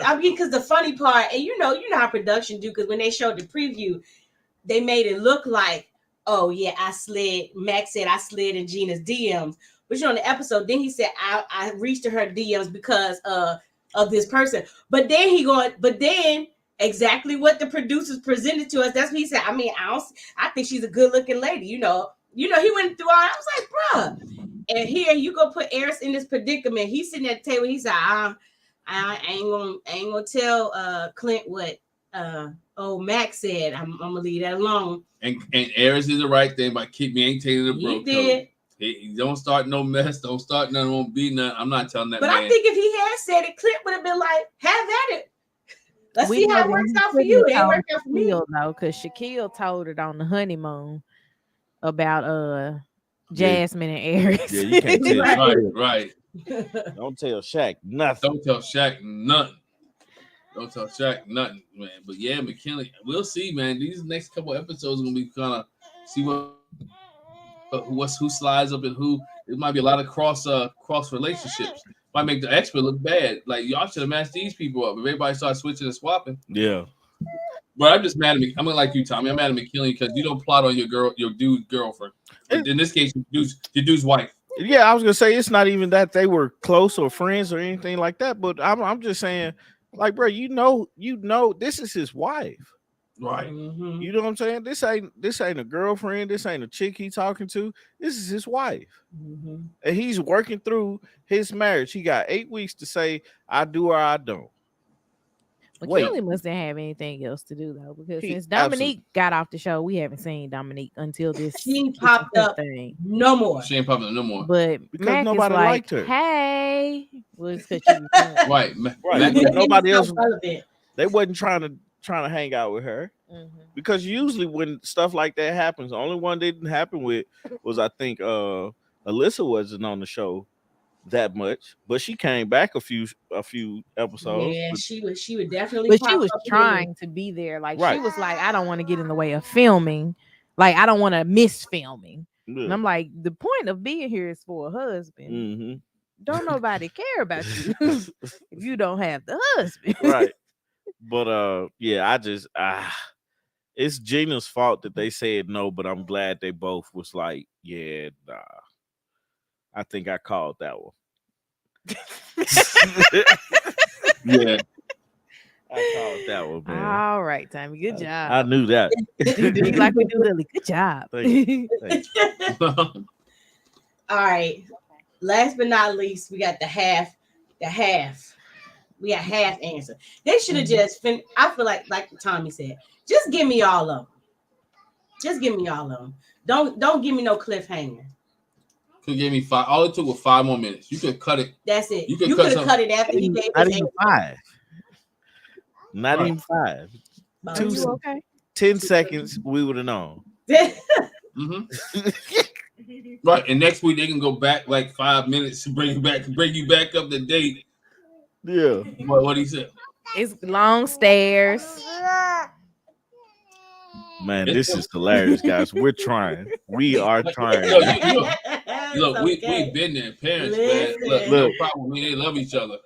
I mean, because the funny part, and you know how production do, because when they showed the preview, they made it look like, oh yeah, Max said I slid in Gina's DMs. But on the episode, then he said I reached to her DMs because of this person. But then exactly what the producers presented to us, that's what he said. I mean, I think she's a good looking lady. He went through all. I was like, bruh. And here you go put Eris in this predicament. He's sitting at the table. He said, I ain't gonna tell Clint what Max said. I'm gonna leave that alone. And Eris did the right thing by keep maintaining the bro code. He don't start no mess. Don't start nothing. Won't be nothing. I'm not telling that. But man. I think if he had said it, Clint would have been like, "Have at it. Let's see how it works out for you. It ain't worked out for me." Though, because Shaquille told it on the honeymoon about Jasmine and Eris. Yeah, you can't tell. right. Don't tell Shaq nothing. Don't tell Shaq nothing, man. But yeah, McKinley, we'll see, man. These next couple episodes are gonna be kind of see who slides up and who. It might be a lot of cross relationships. Might make the expert look bad. Like, y'all should have matched these people up. If everybody starts switching and swapping. Yeah. But I'm just mad at me. I'm like you, Tommy. I'm mad at McKinley because you don't plot on your dude's girlfriend. In this case, your dude's wife. Yeah, I was gonna say it's not even that they were close or friends or anything like that. But I'm just saying, like, bro, you know, this is his wife. Right. Mm-hmm. You know what I'm saying? This ain't a girlfriend. This ain't a chick he talking to. This is his wife. Mm-hmm. And he's working through his marriage. He got 8 weeks to say, I do or I don't. McKinley mustn't have anything else to do, though, because since Dominique got off the show, we haven't seen Dominique until this. She popped up thing. No more. She ain't popping up no more. But because Mac nobody is like, liked her. Hey, was because she was right. Nobody else. They wasn't trying to hang out with her. Mm-hmm. Because usually when stuff like that happens, the only one that didn't happen with was, I think, Alyssa wasn't on the show that much, but she came back a few episodes. Yeah, she would definitely. But she was trying to be there. Like, she was like, I don't want to get in the way of filming. Like, I don't want to miss filming. Yeah. And I'm like, the point of being here is for a husband. Mm-hmm. Don't nobody care about you if you don't have the husband. Right. But yeah, it's Gina's fault that they said no, but I'm glad they both was like, yeah, nah. I think I called that one. Yeah. I called that one, man. All right, Tommy. Good job. I knew that. Like we do, Lily. Good job. Thank you. All right. Last but not least, we got the half. We got half answer. They should have just I feel like Tommy said, just give me all of them. Just give me all of them. Don't give me no cliffhanger. Could give me 5. All it took was 5 more minutes. You could cut it. That's it. You You could have cut it after he gave not us even 5. Not even 5. Are you okay? 10 seconds, we would have known. Mm-hmm. Right, and next week they can go back like 5 minutes to bring you back up to date. Yeah. What he said. It's long stairs. Man, this is hilarious, guys. We're trying. We are trying. Look, we've been there, parents, man. Look, no problem. They love each other.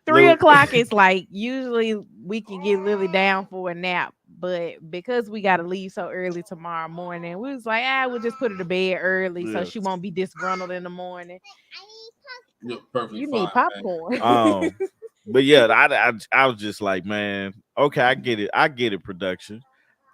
3 o'clock is like usually we can get Lily down for a nap, but because we got to leave so early tomorrow morning, we was like, we'll just put her to bed early so she won't be disgruntled in the morning. Perfectly you fine, need popcorn. But yeah, I was just like, man, okay, I get it, production.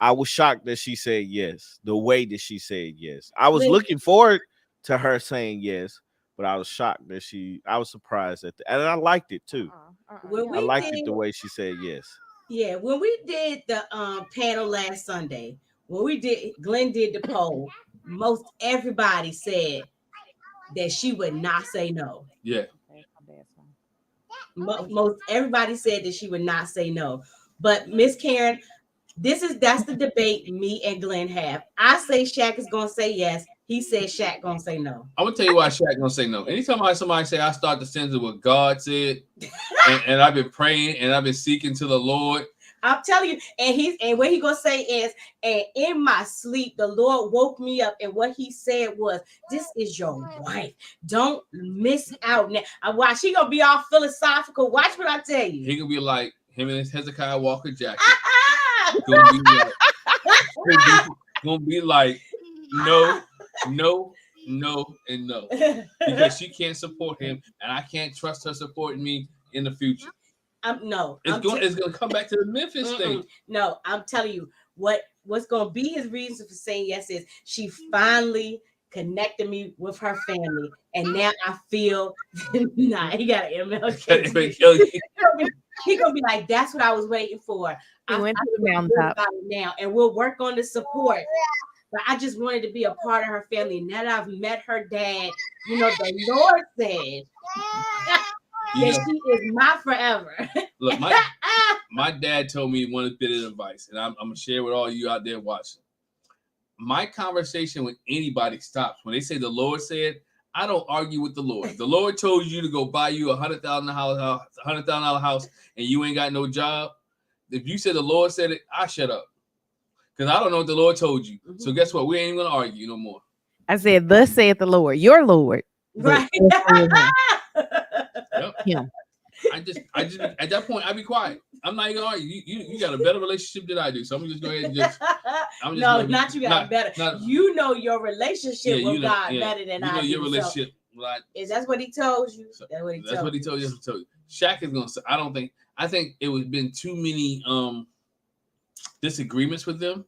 I was shocked that she said yes, the way that she said yes. I was looking forward to her saying yes, but I was shocked that I was surprised at that. And I liked it too. I liked it the way she said yes. Yeah, when we did the panel last Sunday, Glenn did the poll, most everybody said that she would not say no. Yeah. Most everybody said that she would not say no. But Miss Karen, that's the debate me and Glenn have. I say Shaq is gonna say yes. He said Shaq gonna say no. I'm gonna tell you why Shaq gonna say no. Anytime somebody say I start the sentence with what God said, and I've been praying and I've been seeking to the Lord. I'm telling you, and what he gonna say is, and in my sleep, the Lord woke me up, and what he said was, "This is your wife. Don't miss out now." Watch, he gonna be all philosophical. Watch what I tell you. He gonna be like him and his Hezekiah Walker jacket. gonna be like no, and no, because she can't support him, and I can't trust her supporting me in the future. It's gonna come back to the Memphis thing. No, I'm telling you what's gonna be his reason for saying yes is she finally connected me with her family, and now I feel he got an MLK. He gonna be like, that's what I was waiting for. I went to the mountaintop now, and we'll work on the support. But I just wanted to be a part of her family. Now that I've met her dad, the Lord said that she is my forever. Look, my dad told me one bit of advice, and I'm gonna share with all you out there watching. My conversation with anybody stops when they say the Lord said. I don't argue with the Lord. The Lord told you to go buy you $100,000 house, and you ain't got no job. If you said the Lord said it, I shut up, because I don't know what the Lord told you. So guess what? We ain't even gonna argue no more. I said, "Thus saith the Lord, your Lord." Right. Him. I just at that point I'd be quiet. I'm not even gonna argue. You got a better relationship than I do, so I'm just go ahead and just. Better. You know your relationship with God better than I do. You know your relationship. So, is that what he told you? That's what he told you. Shaq is gonna say. I think it would been too many disagreements with them,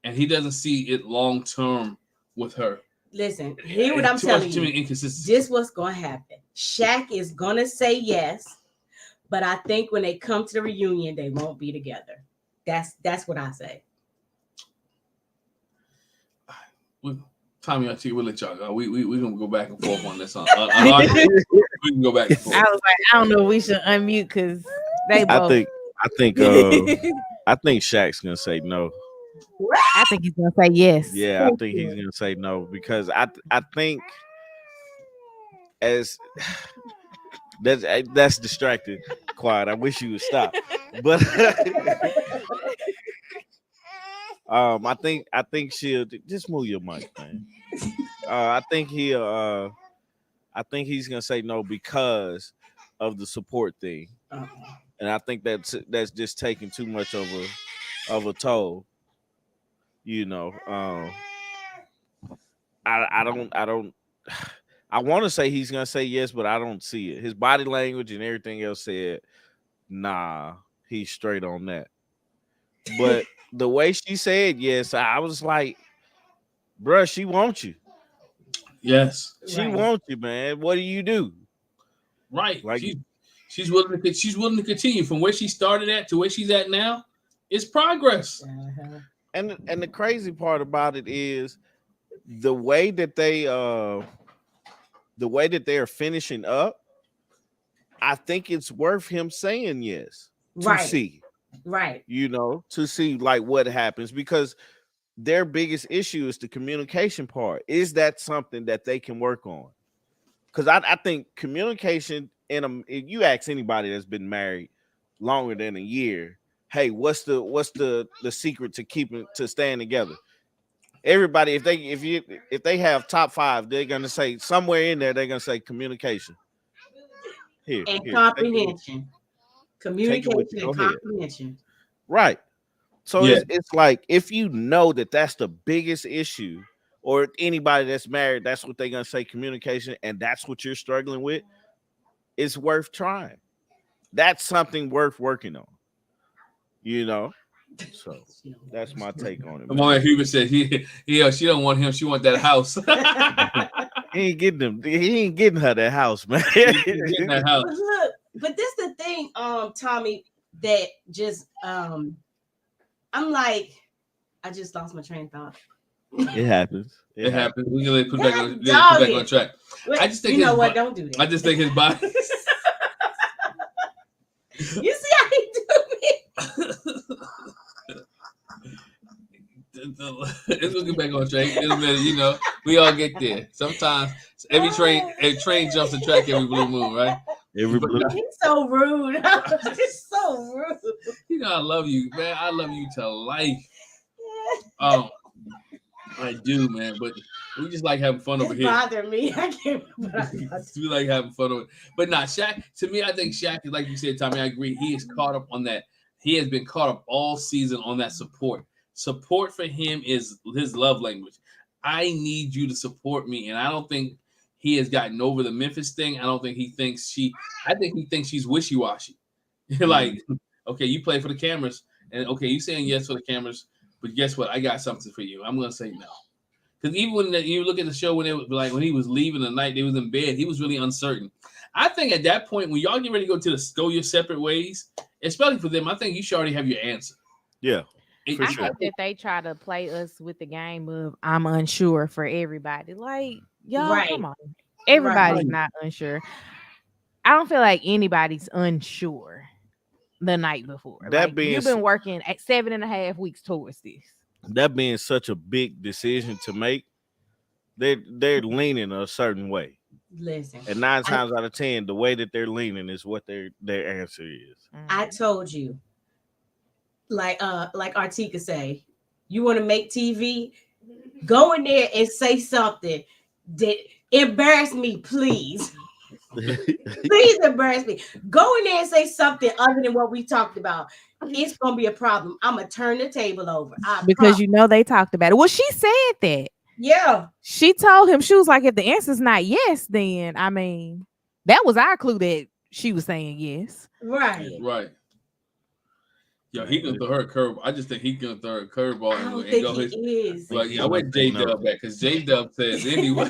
and he doesn't see it long term with her. Listen, hear what I'm telling you. This what's gonna happen. Shaq is gonna say yes, but I think when they come to the reunion, they won't be together. That's what I say. Tommy, we'll let y'all go. We gonna go back and forth on this. We can go back and forth. I was like, I don't know if we should unmute because they both. I think Shaq's gonna say no. I think he's gonna say yes. Yeah, I think he's gonna say no because I think as that's distracted. Quiet. I wish you would stop. But I think she'll just move your mic, man. I think he's gonna say no because of the support thing, and I think that's just taking too much of a toll. I want to say he's gonna say yes, but I don't see it. His body language and everything else said, nah, he's straight on that. But the way she said yes, I was like, bruh, she wants you. Yes, she wants you, man. What do you do? Right, like she's willing to continue from where she started at to where she's at now. It's progress. And the crazy part about it is the way that they are finishing up. I think it's worth him saying yes to Right. see, Right. to see like what happens, because their biggest issue is the communication part. Is that something that they can work on? Because I think communication if you ask anybody that's been married longer than a year, hey, what's the secret to staying together? Everybody, if they have top 5, they're gonna say somewhere in there, they're gonna say communication. Here, And here, comprehension. take it with Communication you. Go and ahead. comprehension. Right. So Yeah. it's like, if you know that that's the biggest issue, or anybody that's married, that's what they're gonna say, communication, and that's what you're struggling with, it's worth trying. That's something worth working on. So that's my take on it. My man Hubert said she don't want him, she want that house. He ain't getting her that house, man. Getting that house. But look, but this the thing, Tommy, that just I'm like, I just lost my train of thought. It happens. It happens. We're gonna put back on track. Wait, I just think you know what? Don't do that. I just think his body. You see how he do me? Let's get back on track. In a minute, we all get there. Sometimes every train jumps the track every blue moon, right? Every blue. He's so rude. He's so rude. I love you, man. I love you to life. I do, man. But we just like having fun over here. Bother me. I can't. We like having fun over it. But not Shaq. To me, I think Shaq is, like you said, Tommy. I agree. He is caught up on that. He has been caught up all season on that support. Support for him is his love language. I need you to support me, and I don't think he has gotten over the Memphis thing. I don't think he thinks I think he thinks she's wishy-washy. Like, okay, you play for the cameras, and okay, you saying yes for the cameras, but guess what? I got something for you. I'm gonna say no. Because even when you look at the show, when he was leaving the night, they was in bed, he was really uncertain. I think at that point, when y'all get ready to go your separate ways, especially for them, I think you should already have your answer. Yeah. I think that they try to play us with the game of I'm unsure for everybody. Like, y'all, come on. Everybody's not unsure. I don't feel like anybody's unsure the night before. You've been working at 7.5 weeks towards this. That being such a big decision to make, they're leaning a certain way. Listen, and 9 times out of 10, the way that they're leaning is what their answer is. I told you, like Artika say, you want to make TV, go in there and say something that embarrass me, please. Please embarrass me. Go in there and say something other than what we talked about. It's gonna be a problem. I'm gonna turn the table over. Because they talked about it. Well, she said that. Yeah. She told him, she was like, if the answer's not yes, then I mean, that was our clue that she was saying yes. Right. Right. Yeah, he gonna throw her a curve. I just think he's gonna throw her a curveball and go his. Is. Like, I went J-Dub back because J-Dub says anyway.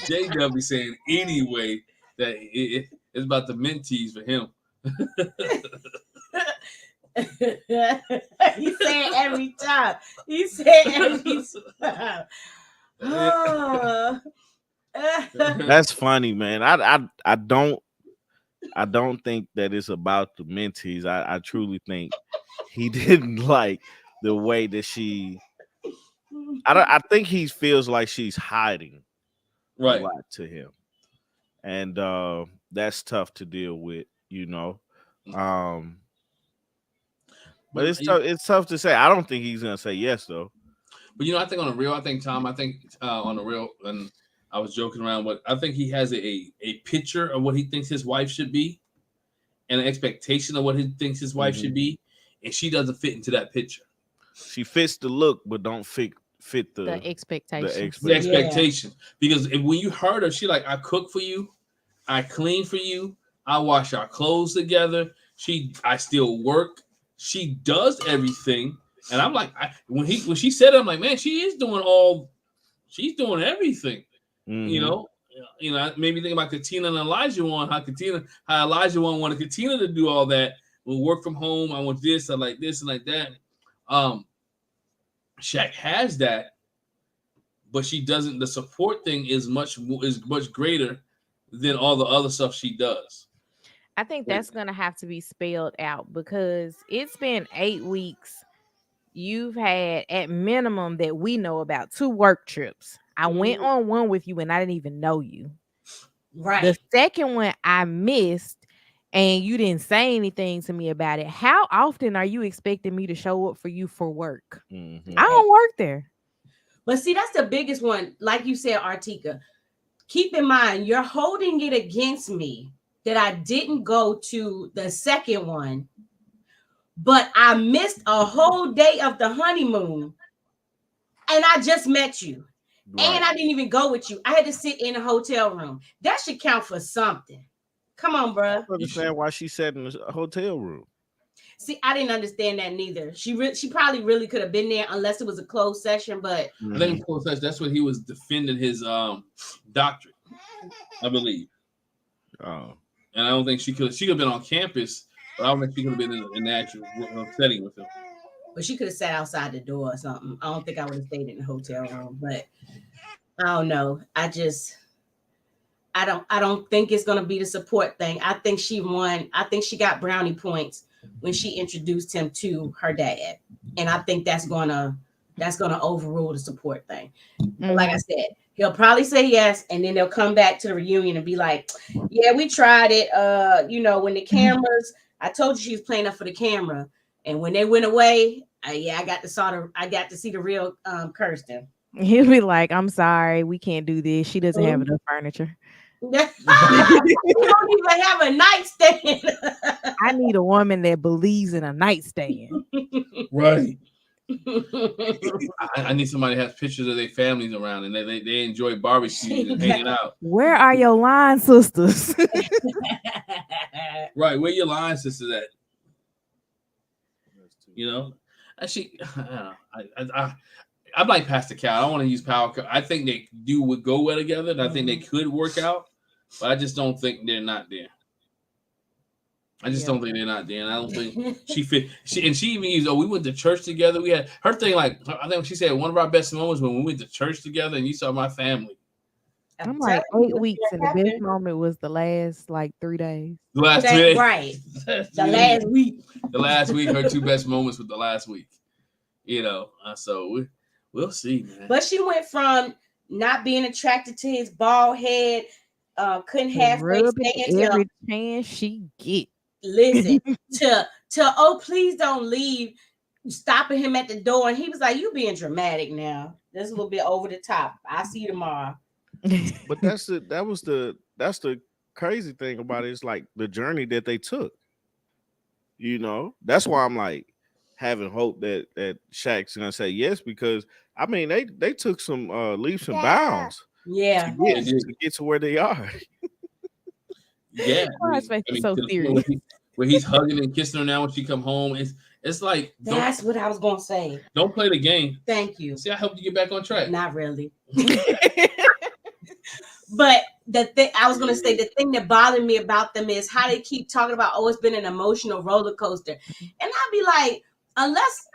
J-Dub be saying anyway that it's about the mentees for him. He said every time. He said every time. Oh. That's funny, man. I don't think that it's about the mentees. I truly think he didn't like the way that she. I think he feels like she's hiding a lot to him, and that's tough to deal with, But it's tough to say. I don't think he's gonna say yes though. But I think on the real, Tom, on the real, and I was joking around, but I think he has a picture of what he thinks his wife should be, and an expectation of what he thinks his wife should be, and she doesn't fit into that picture. She fits the look, but don't fit the expectation. The expectation. Because when you heard her, she like, I cook for you, I clean for you, I wash our clothes together. I still work. She does everything, and I'm like, when she said it, I'm like, man, she's doing everything. Mm-hmm. Maybe think about Katina and Elijah how Elijah wanted Katina to do all that. We'll work from home. I want this, I like this, and like that. Shaq has that, but she doesn't. The support thing is much greater than all the other stuff she does. I think that's gonna have to be spelled out because it's been 8 weeks. You've had at minimum that we know about 2 work trips. I went on one with you and I didn't even know you. Right. The second one I missed and you didn't say anything to me about it. How often are you expecting me to show up for you for work? Mhm. I don't work there. But see, that's the biggest one. Like you said, Artika, keep in mind, you're holding it against me that I didn't go to the second one, but I missed a whole day of the honeymoon and I just met you. Right. And I didn't even go with you. I had to sit in a hotel room. That should count for something. Come on, bro. I don't understand why she sat in a hotel room. See, I didn't understand that neither. She probably really could have been there unless it was a closed session. But I think that's what he was defending his doctorate, I believe. Oh, and I don't think she could have been on campus, but I don't think she could have been in the actual setting with him. But she could have sat outside the door or something. I don't think I would have stayed in the hotel room. But I don't know. I don't think it's gonna be the support thing. I think she won. I think she got brownie points when she introduced him to her dad, and I think that's gonna overrule the support thing. But like I said, he'll probably say yes, and then they'll come back to the reunion and be like, "Yeah, we tried it. When the cameras, I told you she was playing up for the camera, and when they went away, I got to see the real Kirsten." He'll be like, "I'm sorry, we can't do this. She doesn't have enough furniture. We don't even have a nightstand. I need a woman that believes in a nightstand." Right. I need somebody that has pictures of their families around and they enjoy barbecues and hanging out. Where are your line sisters? Right, where your line sisters at? Actually, I'm like Pastor Cal. I don't want to use power. I think they would go well together, and I think they could work out, but I just don't think they're not there. I just don't think they're not there, and I don't think she fit. She even used, we went to church together. We had her thing, like I think she said one of our best moments when we went to church together, and you saw my family. I'm like 8 weeks, and the best moment was the last 3 days. The last 3 days, right? The last week. The last week, her 2 best moments with the last week. So we'll see, man. But she went from not being attracted to his bald head, couldn't halfway stay every chance she get. Listen to please don't leave, stopping him at the door, and he was like, "You being dramatic now. That's a little bit over the top. I'll see you tomorrow." But that's the crazy thing about it. It's like the journey that they took. That's why I'm like having hope that Shaq's gonna say yes, because I mean they took some leaps and bounds. Yeah, to get to where they are. Yeah, so serious. Where he's hugging and kissing her now when she come home, it's like that's what I was gonna say. Don't play the game. Thank you. See, I helped you get back on track. Not really. But the thing that bothered me about them is how they keep talking about, it's been an emotional roller coaster, and I'd be like, unless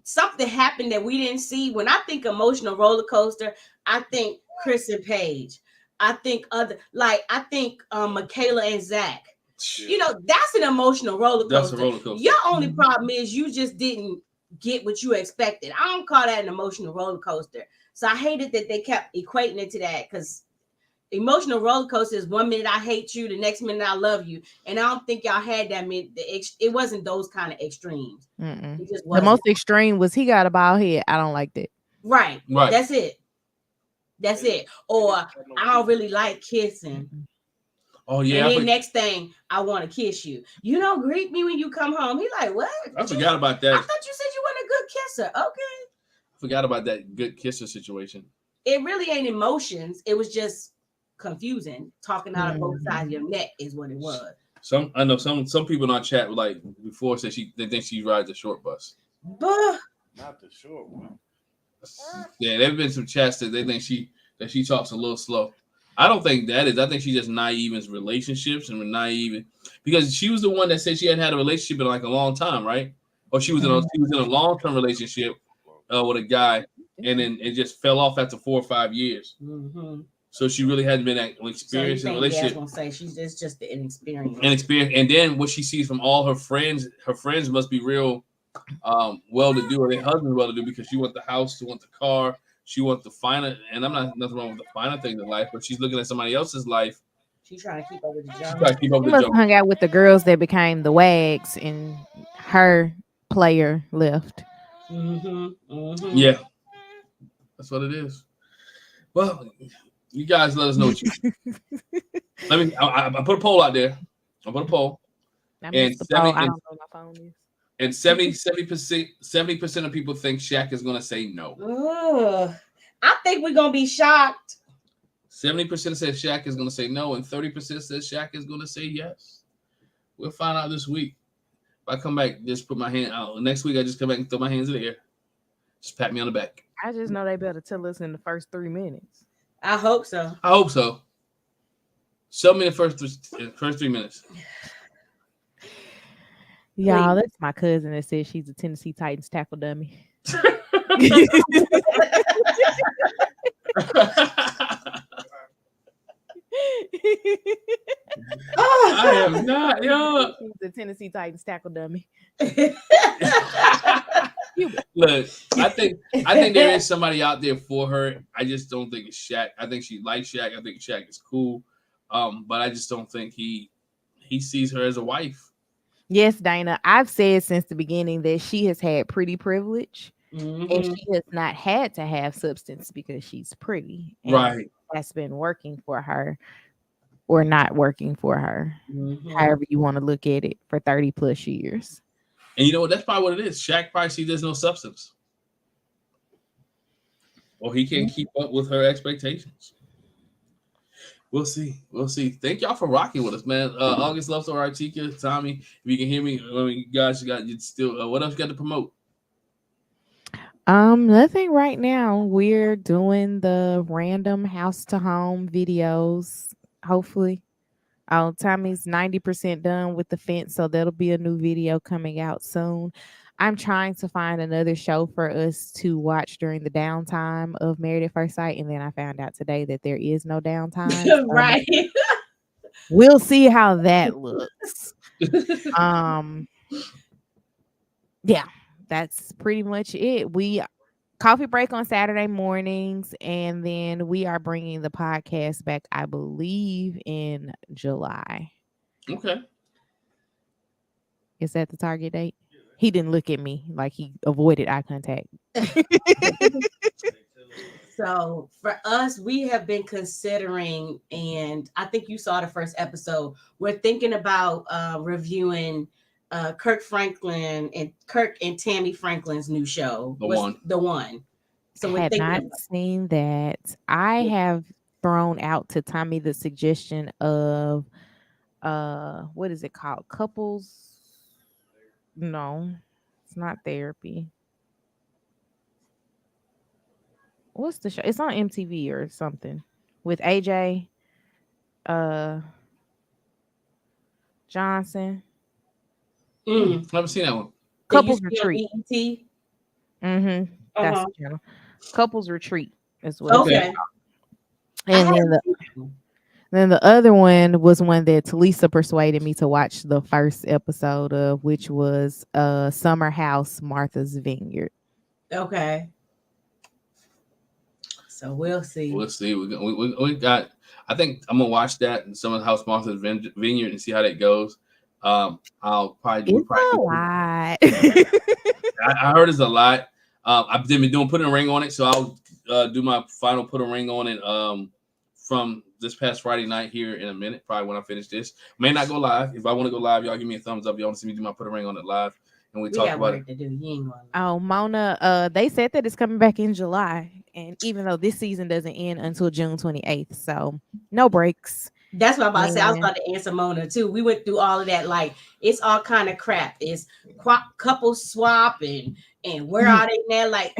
something happened that we didn't see. When I think emotional roller coaster, I think Chris and Paige. I think Michaela and Zach. That's an emotional roller coaster. That's a roller coaster. Your only problem is you just didn't get what you expected. I don't call that an emotional roller coaster. So I hated that they kept equating it to that, because emotional roller coaster is 1 minute I hate you, the next minute I love you, and I don't think y'all had that. It wasn't those kind of extremes. It just wasn't. The most extreme was he got a bald head. I don't like that. Right. That's it. Or I don't really like kissing. Oh yeah. And then next thing, I want to kiss you. You don't greet me when you come home. He like, what? I forgot about that. I thought you said you weren't a good kisser. Okay. I forgot about that good kisser situation. It really ain't emotions. It was just confusing. Talking out of both sides of your neck is what it was. I know some people in our chat like before said they think she rides a short bus. But not the short one. Yeah, there've been some chats that they think she talks a little slow. I don't think that is. I think she's just naive in relationships and naive because she was the one that said she hadn't had a relationship in like a long time, right? Or she was in a long-term relationship with a guy, and then it just fell off after 4 or 5 years. Mm-hmm. So she really hadn't been experienced in a relationship. Yeah, I was gonna say it's just the inexperience. And then what she sees from all her friends must be real well-to-do, or their husbands well-to-do, because she wants the house, she wants the car, she wants the finer. And I'm not nothing wrong with the finer things in life, but she's looking at somebody else's life. She's trying to keep up with the jump. She must have hung out with the girls that became the wags, and her player left. Mm-hmm. Mm-hmm. Yeah, that's what it is. Well, you guys let us know what you. Let me. I put a poll out there. I put a poll. And 70, I don't know what my phone is. And 70% of people think Shaq is gonna say no. I think we're gonna be shocked. 70% says Shaq is gonna say no, and 30% says Shaq is gonna say yes. We'll find out this week. If I come back, just put my hand out. Next week, I just come back and throw my hands in the air. Just pat me on the back. I just know they better tell us in the first 3 minutes. I hope so. I hope so. Show me the first 3 minutes. Y'all, that's my cousin that says she's a Tennessee Titans tackle dummy. I am not, yo. She's the Tennessee Titans tackle dummy. Look, I think there is somebody out there for her. I just don't think it's Shaq. I think she likes Shaq. I think Shaq is cool. But I just don't think he sees her as a wife. Yes, Dana. I've said since the beginning that she has had pretty privilege, and she has not had to have substance because she's pretty. And right. That's been working for her or not working for her. However you want to look at it, for 30 plus years. And you know what? That's probably what it is. Shaq probably sees there's no substance. Or he can't keep up with her expectations. We'll see. We'll see. Thank y'all for rocking with us, man. August Love, Artika, Tommy. If you can hear me, you guys got you still. What else you got to promote? Nothing right now. We're doing the random house to home videos. Hopefully, Tommy's 90% done with the fence, so that'll be a new video coming out soon. I'm trying to find another show for us to watch during the downtime of Married at First Sight, and then I found out today that there is no downtime. So right. We'll see how that looks. Yeah, that's pretty much it. We coffee break on Saturday mornings, and then we are bringing the podcast back, I believe, in July. Okay. Is that the target date? He didn't look at me, like he avoided eye contact. So for us, we have been considering, and I think you saw the first episode, we're thinking about reviewing Kirk and Tammy Franklin's new show. The One. So I had not seen that. I have thrown out to Tommy the suggestion of what is it called? Couples. No, it's not therapy. What's the show? It's on MTV or something with AJ Johnson. I haven't seen that one. Couples Retreat. That's the channel. Couples Retreat as well. Okay. And then the other one was one that Talisa persuaded me to watch the first episode of, which was Summer House, Martha's Vineyard. Okay. So we'll see. We'll see. We got. I think I'm gonna watch that in Summer House, Martha's Vineyard, and see how that goes. I'll probably do a lot. I heard it's a lot. I've been putting a ring on it, so I'll do my final put a ring on it from this past Friday night here in a minute, probably when I finish this. May not go live. If I want to go live, y'all give me a thumbs up. Y'all want to see me do my put a ring on it live, and we talk about it. To do. Oh, Mona, they said that it's coming back in July, and even though this season doesn't end until June 28th, so no breaks. That's what I'm about to say. I was about to answer Mona too. We went through all of that. Like, it's all kind of crap. It's couple swap and where are they now? Like,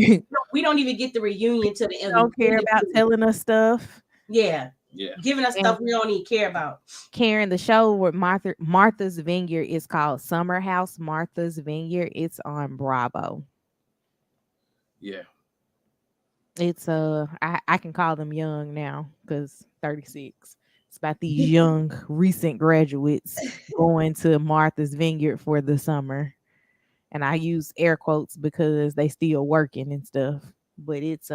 we don't even get the reunion to the end. Don't care about telling us stuff. Yeah. Giving us stuff we don't even care about. Karen, the show with Martha's Vineyard is called Summer House, Martha's Vineyard. It's on Bravo. Yeah. It's I can call them young now because 36. It's about these young recent graduates going to Martha's Vineyard for the summer. And I use air quotes because they still working and stuff. But it's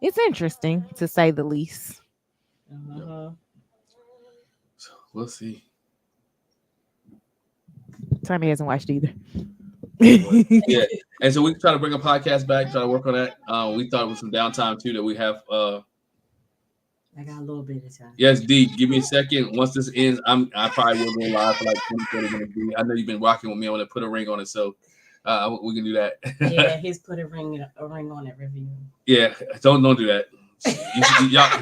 interesting to say the least. Uh-huh. So we'll see. Tommy hasn't watched either. Yeah, and so we try to bring a podcast back, try to work on that. We thought it was some downtime too that we have. I got a little bit of time. Yes, D, give me a second. Once this ends, I probably will go live for like 20, 30 minutes. D. I know you've been rocking with me. I want to put a ring on it, so we can do that. Yeah, he's put a ring on it review. Yeah, don't do that.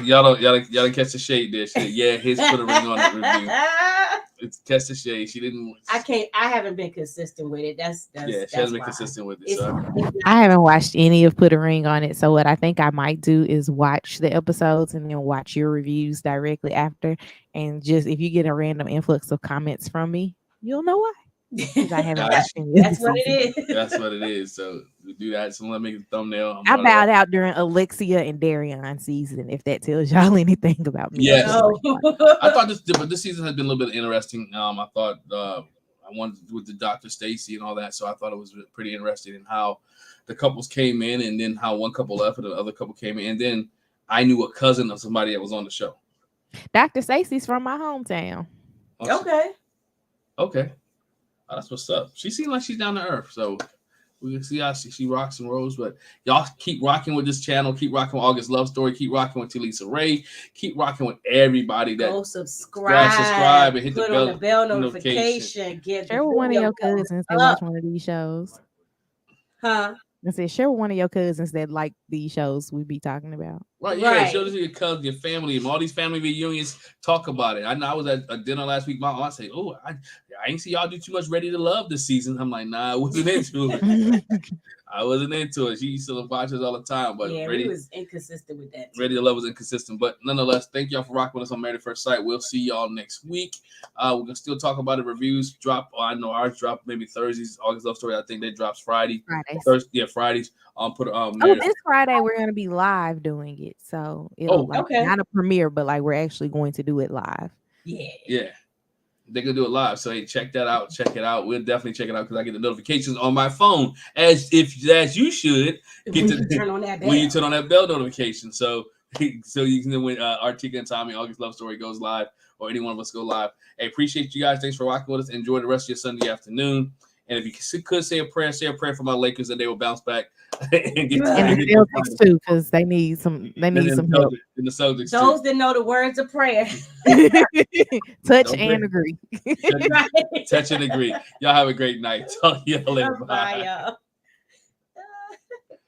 Y'all don't catch the shade there. Yeah, his put a ring on it review. It's catch the shade. She didn't. I haven't been consistent with it. That's she hasn't been consistent with it. So. I haven't watched any of Put a Ring on It. So what I think I might do is watch the episodes and then watch your reviews directly after. And just if you get a random influx of comments from me, you'll know why. I haven't watched any. That's what it is. That's what it is. So we do that. So let me make a thumbnail. I bowed out during Alexia and Darion season. If that tells y'all anything about me. Yes. I thought this season has been a little bit interesting. I thought I wanted with the Dr. Stacy and all that, so I thought it was pretty interesting in how the couples came in, and then how one couple left and the other couple came in, and then I knew a cousin of somebody that was on the show. Dr. Stacy's from my hometown. Okay. Oh, that's what's up. She seems like she's down to earth, so we can see how she rocks and rolls. But y'all keep rocking with this channel. Keep rocking with August Love Story. Keep rocking with Talisa Ray. Keep rocking with everybody that go subscribe and hit put the on the bell notification. Share with one of your cousins that watch one of these shows. Huh? I said, share with one of your cousins that like these shows we be talking about. Right, yeah. Show this to your cousin, your family, and all these family reunions. Talk about it. I know I was at a dinner last week. My aunt said, "Oh, I ain't see y'all do too much Ready to Love this season." I'm like, "Nah, I wasn't into it. I wasn't into it." She used to watch us all the time, but we was inconsistent with that. Ready to Love was inconsistent, but nonetheless, thank y'all for rocking with us on Married at First Sight. We'll see y'all next week. We're gonna still talk about the reviews. Drop. I know ours drop maybe Thursdays. August Love Story. I think that drops Friday. Fridays. Fridays. This Friday we're gonna be live doing it, so it'll not a premiere, but like we're actually going to do it live. Yeah. They're gonna do it live, so hey, check that out. Check it out. We'll definitely check it out because I get the notifications on my phone, as you should get to turn on that bell. When you turn on that bell notification. So you can when Artika and Tommy August Love Story goes live, or any one of us go live. Hey, appreciate you guys. Thanks for rocking with us. Enjoy the rest of your Sunday afternoon. And if you could say a prayer for my Lakers that they will bounce back and get and the Celtics too, because they need some help. In the Celtics, those that know the words of prayer, touch and agree. Touch and agree. Y'all have a great night. Talk to y'all later. Bye, y'all.